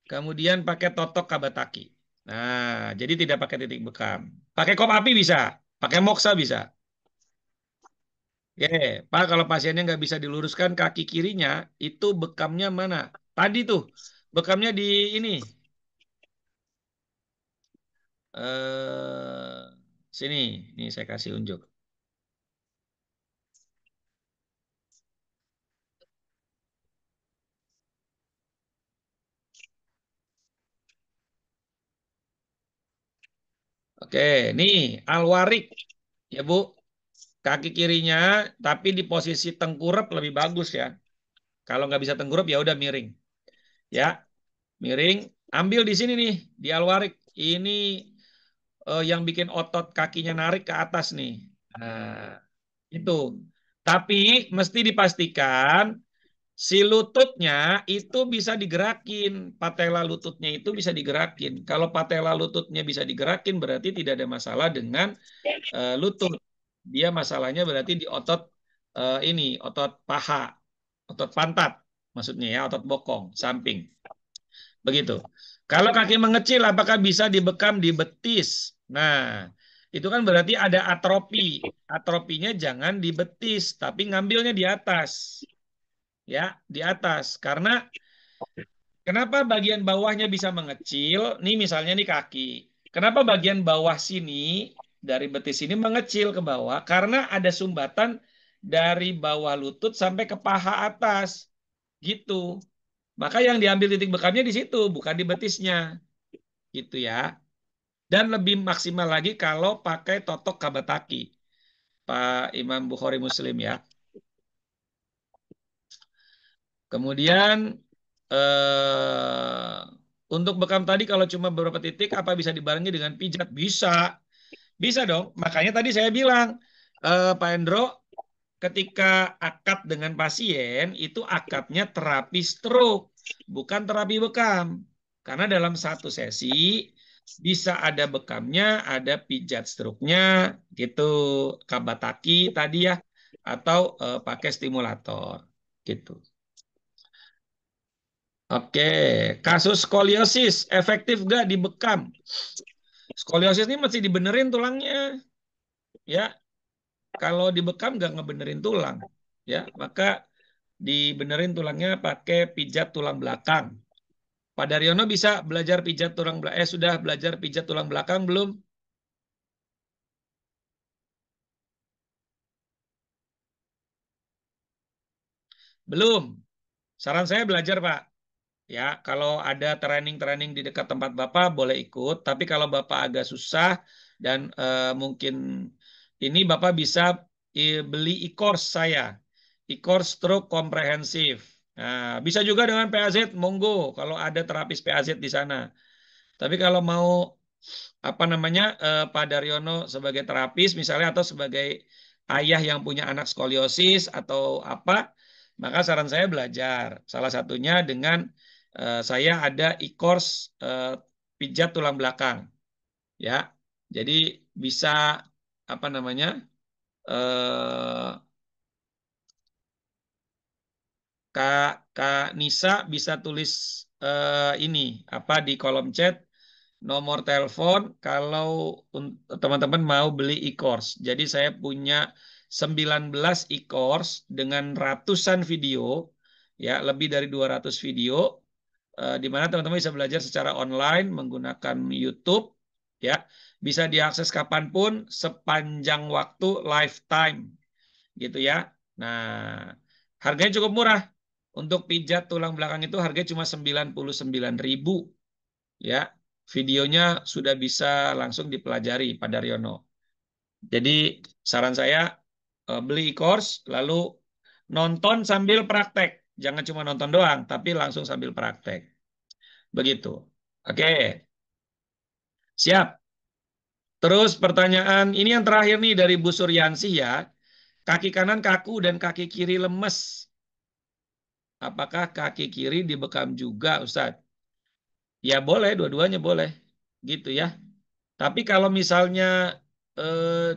Kemudian pakai totok kabataki. Nah, jadi tidak pakai titik bekam. Pakai kop api bisa, pakai moksa bisa. Oke, Pak, kalau pasiennya nggak bisa diluruskan kaki kirinya, itu bekamnya mana? Tadi tuh, bekamnya di ini. Sini, ini saya kasih unjuk. Oke, nih Alwarik ya Bu. Kaki kirinya tapi di posisi tengkurap lebih bagus ya. Kalau nggak bisa tengkurap ya udah miring. Ya, miring. Ambil di sini nih, di Alwarik. Ini yang bikin otot kakinya narik ke atas nih. Nah, itu. Tapi mesti dipastikan si lututnya itu bisa digerakin. Patella lututnya itu bisa digerakin. Kalau patella lututnya bisa digerakin berarti tidak ada masalah dengan lutut. Dia masalahnya berarti di otot ini, otot paha, otot pantat. Maksudnya ya, otot bokong, samping. Begitu. Kalau kaki mengecil, apakah bisa dibekam di betis? Nah, itu kan berarti ada atropi. Atropinya jangan di betis, tapi ngambilnya di atas. Ya, di atas. Karena kenapa bagian bawahnya bisa mengecil? Nih misalnya nih kaki. Kenapa bagian bawah sini dari betis ini mengecil ke bawah? Karena ada sumbatan dari bawah lutut sampai ke paha atas. Gitu. Maka yang diambil titik bekamnya di situ, bukan di betisnya. Gitu ya. Dan lebih maksimal lagi kalau pakai totok kabataki. Pak Imam Bukhari Muslim ya. Kemudian untuk bekam tadi kalau cuma beberapa titik apa bisa dibarengi dengan pijat? Bisa. Bisa dong. Makanya tadi saya bilang Pak Endro ketika akad dengan pasien itu akadnya terapi stroke, bukan terapi bekam. Karena dalam satu sesi bisa ada bekamnya, ada pijat stroke-nya gitu, kabataki tadi ya, atau pakai stimulator gitu. Oke, kasus skoliosis efektif gak dibekam? Skoliosis ini mesti dibenerin tulangnya, ya. Kalau dibekam gak ngebenerin tulang, ya. Maka dibenerin tulangnya pakai pijat tulang belakang. Pak Daryono bisa belajar pijat tulang belakang? Sudah belajar pijat tulang belakang belum? Belum. Saran saya belajar, Pak. Ya, kalau ada training-training di dekat tempat Bapak boleh ikut, tapi kalau Bapak agak susah dan mungkin ini Bapak bisa beli e-course saya. E-course stroke komprehensif. Nah, bisa juga dengan PAZ, monggo kalau ada terapis PAZ di sana. Tapi kalau mau apa namanya Pak Daryono sebagai terapis misalnya atau sebagai ayah yang punya anak skoliosis atau apa, maka saran saya belajar. Salah satunya dengan saya ada e-course pijat tulang belakang, ya. Jadi bisa apa namanya Kak Nisa bisa tulis ini apa di kolom chat nomor telepon kalau teman-teman mau beli e-course. Jadi saya punya 19 e-course dengan ratusan video, ya lebih dari 200 video, di mana teman-teman bisa belajar secara online menggunakan YouTube, ya bisa diakses kapanpun sepanjang waktu lifetime, gitu ya. Nah, harganya cukup murah. Untuk pijat tulang belakang itu harganya cuma 99.000, ya. Videonya sudah bisa langsung dipelajari Pak Daryono. Jadi saran saya beli e-course lalu nonton sambil praktek. Jangan cuma nonton doang, tapi langsung sambil praktek. Begitu. Oke. Siap. Terus pertanyaan ini yang terakhir nih dari Bu Suryansi ya. Kaki kanan kaku dan kaki kiri lemes. Apakah kaki kiri dibekam juga, Ustadz? Ya boleh, dua-duanya boleh. Gitu ya. Tapi kalau misalnya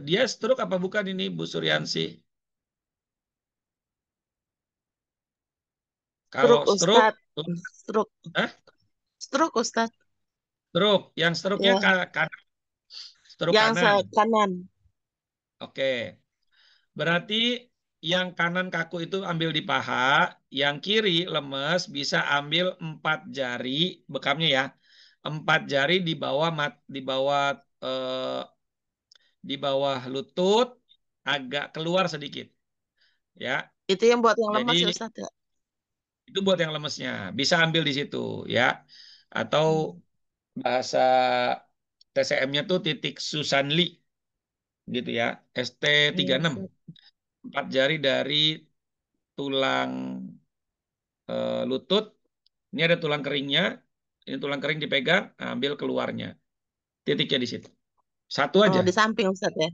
dia stroke apa bukan ini Bu Suryansi? Kalau Stroke, stroke, Ustadz. Stroke. Hah? Stroke, Ustadz. Stroke. Yang stroke-nya Ya. kanan. Stroke Yang kanan. kanan. Oke. Berarti yang kanan kaku itu ambil di paha, yang kiri lemes bisa ambil 4 jari bekamnya ya. 4 jari di bawah di bawah lutut, agak keluar sedikit. Ya, Itu yang buat yang lemas ya jadi Ustadz ya. itu buat yang lemesnya. Bisa ambil di situ ya. Atau bahasa TCM-nya tuh titik Susanli gitu ya. Iya, ST36. Ustadz. 4 jari dari tulang lutut. Ini ada tulang keringnya. Ini tulang kering dipegang, ambil keluarnya. Titiknya di situ. Satu Oh, aja. di samping Ustadz ya.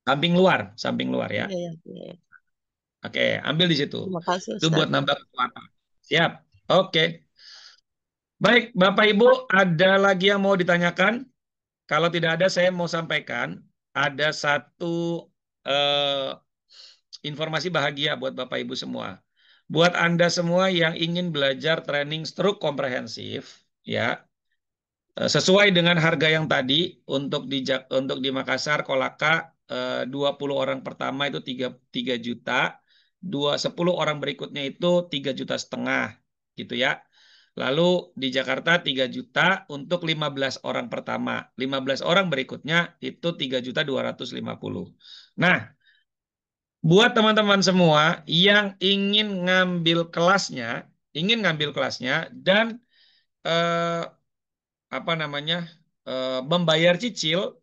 Samping luar ya. Iya, iya, iya. Oke, ambil di situ. Terima kasih Itu buat Ustadz. nambah kekuatan. Siap. Oke. Baik, Bapak Ibu, ada lagi yang mau ditanyakan? Kalau tidak ada, saya mau sampaikan ada satu informasi bahagia buat Bapak Ibu semua. Buat Anda semua yang ingin belajar training stroke komprehensif, ya, sesuai dengan harga yang tadi untuk di Makassar Kolaka 20 orang pertama itu 3 juta, 10 orang berikutnya itu 3,5 juta gitu ya. Lalu di Jakarta 3 juta untuk 15 orang pertama. 15 orang berikutnya itu 3,250 juta. Nah, buat teman-teman semua yang ingin ngambil kelasnya dan eh, apa namanya membayar cicil,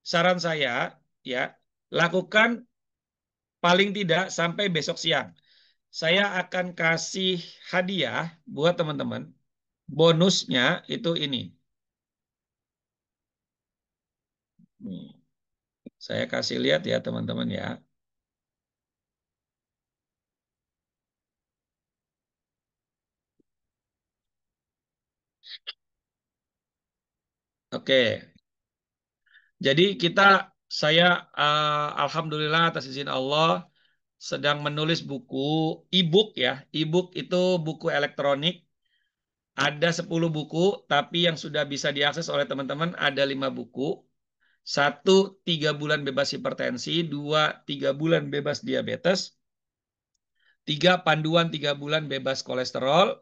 saran saya ya lakukan paling tidak sampai besok siang. Saya akan kasih hadiah buat teman-teman. Bonusnya itu ini. Nih, saya kasih lihat ya teman-teman ya. Oke. Jadi saya alhamdulillah atas izin Allah sedang menulis buku e-book ya. E-book itu buku elektronik. Ada 10 buku, tapi yang sudah bisa diakses oleh teman-teman ada 5 buku. 1, 3 bulan bebas hipertensi. 2, 3 bulan bebas diabetes. 3, panduan 3 bulan bebas kolesterol.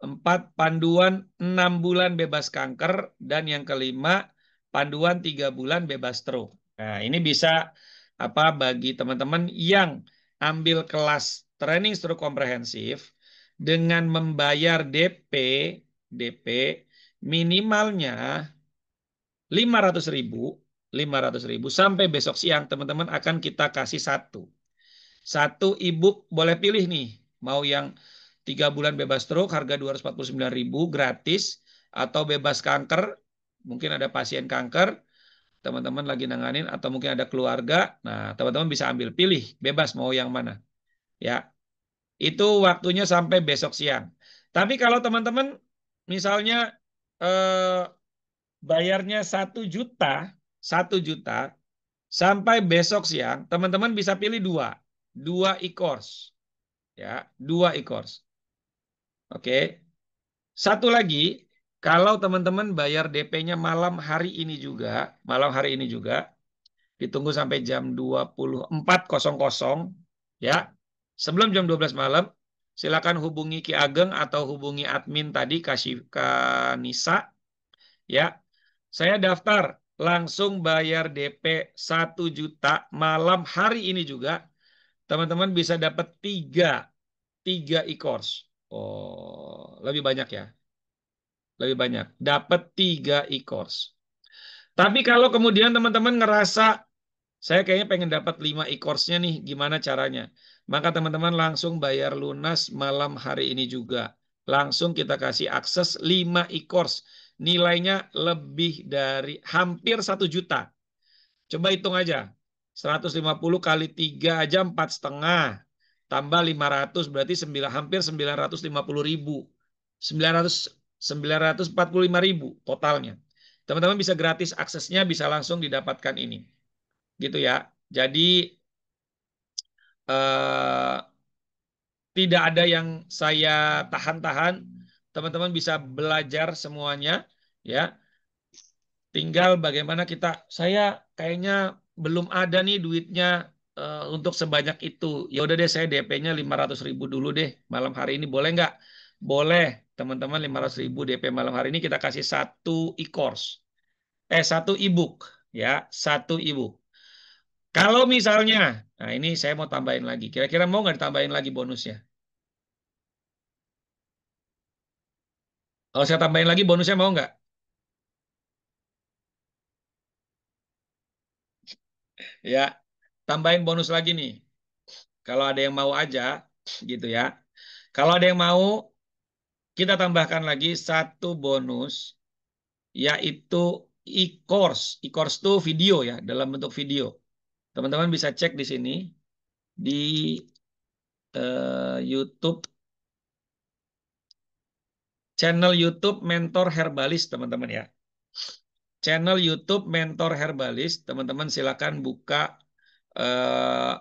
4, panduan 6 bulan bebas kanker. Dan yang kelima, panduan 3 bulan bebas stroke. Nah, ini bisa bagi teman-teman yang ambil kelas training stroke komprehensif dengan membayar DP minimalnya 500.000 sampai besok siang teman-teman akan kita kasih satu e-book. Boleh pilih nih, mau yang 3 bulan bebas stroke harga 249.000 gratis, atau bebas kanker, mungkin ada pasien kanker teman-teman lagi nanganin, atau mungkin ada keluarga. Nah, teman-teman bisa ambil, pilih bebas mau yang mana ya. Itu waktunya sampai besok siang. Tapi kalau teman-teman misalnya bayarnya 1 juta sampai besok siang, teman-teman bisa pilih dua e-course ya, 2 e-course. Oke. Satu lagi, kalau teman-teman bayar DP-nya malam hari ini juga, ditunggu sampai jam 24.00 ya. Sebelum jam 12 malam, silakan hubungi Ki Ageng atau hubungi admin tadi Kanisa ya. Saya daftar langsung bayar DP 1 juta malam hari ini juga. Teman-teman bisa dapat 3 e-course. Oh, lebih banyak ya. Lebih banyak. Dapat 3 e-course. Tapi kalau kemudian teman-teman ngerasa saya kayaknya pengen dapat 5 e-course-nya nih, gimana caranya? Maka teman-teman langsung bayar lunas malam hari ini juga. Langsung kita kasih akses 5 e-course. Nilainya lebih dari hampir 1 juta. Coba hitung aja. 150 kali 3 aja 4,5. Tambah 500 berarti hampir 950.000. 945.000 totalnya. Teman-teman bisa gratis aksesnya, bisa langsung didapatkan ini. Gitu ya. Jadi tidak ada yang saya tahan-tahan. Teman-teman bisa belajar semuanya ya. Tinggal bagaimana saya kayaknya belum ada nih duitnya untuk sebanyak itu. Ya udah deh, saya DP-nya 500.000 dulu deh malam hari ini, boleh nggak? Boleh, teman-teman. 500.000 DP malam hari ini kita kasih 1 e-course. satu ebook ya, satu ebook. Kalau misalnya, nah ini saya mau tambahin lagi. Kira-kira mau nggak ditambahin lagi bonusnya? Kalau saya tambahin lagi bonusnya mau nggak? Ya, tambahin bonus lagi nih. Kalau ada yang mau aja, gitu ya. Kalau ada yang mau, kita tambahkan lagi satu bonus, yaitu e-course. E-course itu video ya, dalam bentuk video. Teman-teman bisa cek di sini, di YouTube, channel YouTube Mentor Herbalis, teman-teman ya. Channel YouTube Mentor Herbalis, teman-teman silakan buka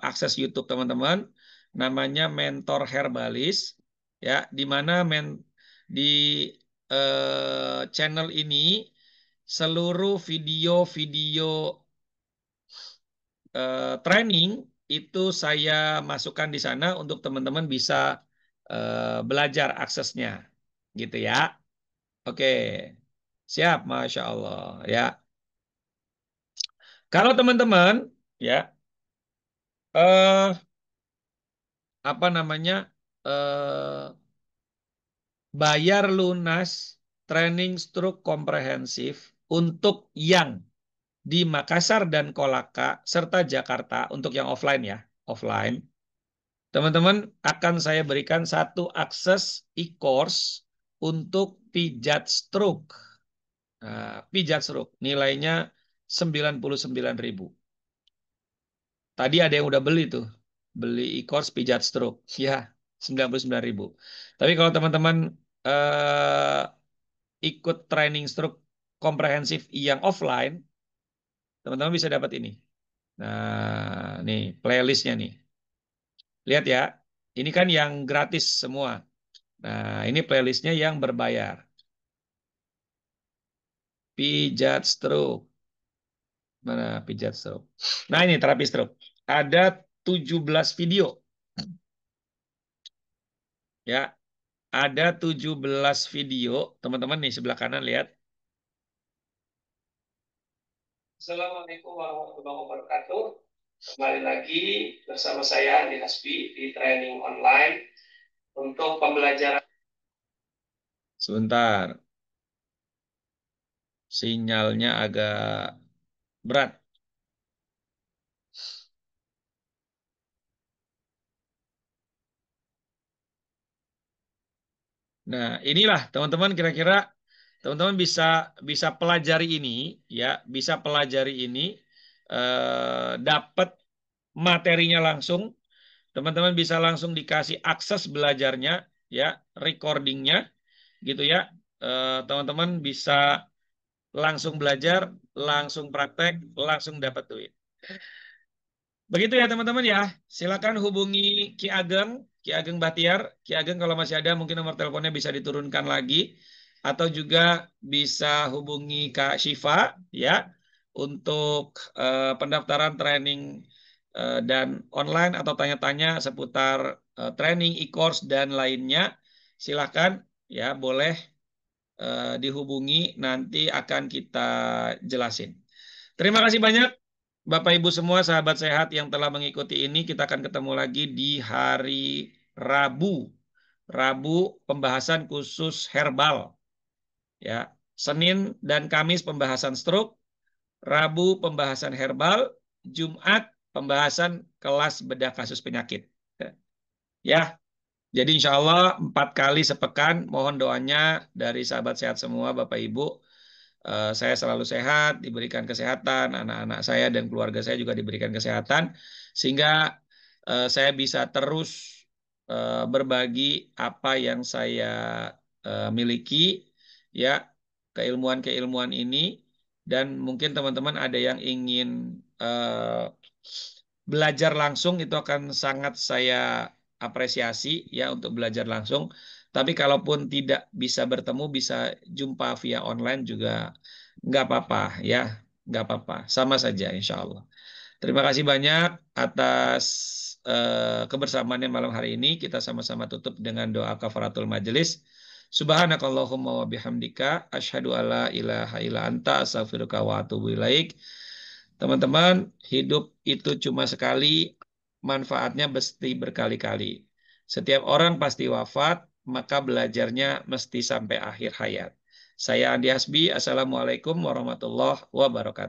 akses YouTube teman-teman, namanya Mentor Herbalis, ya, di mana di channel ini seluruh video-video training itu saya masukkan di sana untuk teman-teman bisa belajar aksesnya, gitu ya. Oke, siap, Masya Allah ya. Kalau teman-teman ya apa namanya bayar lunas training stroke komprehensif untuk yang di Makassar dan Kolaka serta Jakarta untuk yang offline ya, offline. Teman-teman akan saya berikan satu akses e-course untuk pijat stroke. Nah, pijat stroke nilainya 99.000. Tadi ada yang udah beli tuh. Beli e-course pijat stroke. Ya, 99.000. Tapi kalau teman-teman ikut training stroke komprehensif yang offline, teman-teman bisa dapat ini. Nah, nih playlistnya nih. Lihat ya, ini kan yang gratis semua. Nah, ini playlistnya yang berbayar. Pijat stroke. Mana pijat stroke? Nah, ini terapi stroke. Ada 17 video. Ya, ada 17 video. Teman-teman nih sebelah kanan lihat. Assalamualaikum warahmatullahi wabarakatuh. Kembali lagi bersama saya di Hasbi di training online untuk pembelajaran. Sebentar. Sinyalnya agak berat. Nah, inilah teman-teman kira-kira teman-teman bisa pelajari ini ya, bisa pelajari ini dapat materinya langsung. Teman-teman bisa langsung dikasih akses belajarnya ya, recordingnya gitu ya. Teman-teman bisa langsung belajar, langsung praktek, langsung dapat duit. Begitu ya teman-teman ya. Silakan hubungi Ki Ageng Batiar. Ki Ageng kalau masih ada mungkin nomor teleponnya bisa diturunkan lagi. Atau juga bisa hubungi Kak Syifa ya untuk pendaftaran training dan online atau tanya-tanya seputar training, e-course dan lainnya. Silakan ya boleh dihubungi, nanti akan kita jelasin. Terima kasih banyak Bapak Ibu semua sahabat sehat yang telah mengikuti ini. Kita akan ketemu lagi di hari Rabu. Rabu pembahasan khusus herbal. Ya, Senin dan Kamis pembahasan stroke, Rabu pembahasan herbal, Jumat pembahasan kelas bedah kasus penyakit. Ya, jadi insya Allah 4 kali sepekan, mohon doanya dari sahabat sehat semua, Bapak Ibu. Saya selalu sehat, diberikan kesehatan, anak-anak saya dan keluarga saya juga diberikan kesehatan, sehingga saya bisa terus berbagi apa yang saya miliki, ya, keilmuan-keilmuan ini, dan mungkin teman-teman ada yang ingin belajar langsung, itu akan sangat saya apresiasi ya untuk belajar langsung. Tapi kalaupun tidak bisa bertemu, bisa jumpa via online juga nggak apa-apa ya, nggak apa-apa, sama saja insya Allah. Terima kasih banyak atas kebersamaannya malam hari ini. Kita sama-sama tutup dengan doa kafaratul majelis. Subhanakallahumma wa bihamdika asyhadu alla ilaha illa anta astaghfiruka wa atubu ilaik. Teman-teman, hidup itu cuma sekali, manfaatnya mesti berkali-kali. Setiap orang pasti wafat, maka belajarnya mesti sampai akhir hayat. Saya Andi Hasbi, Assalamualaikum warahmatullahi wabarakatuh.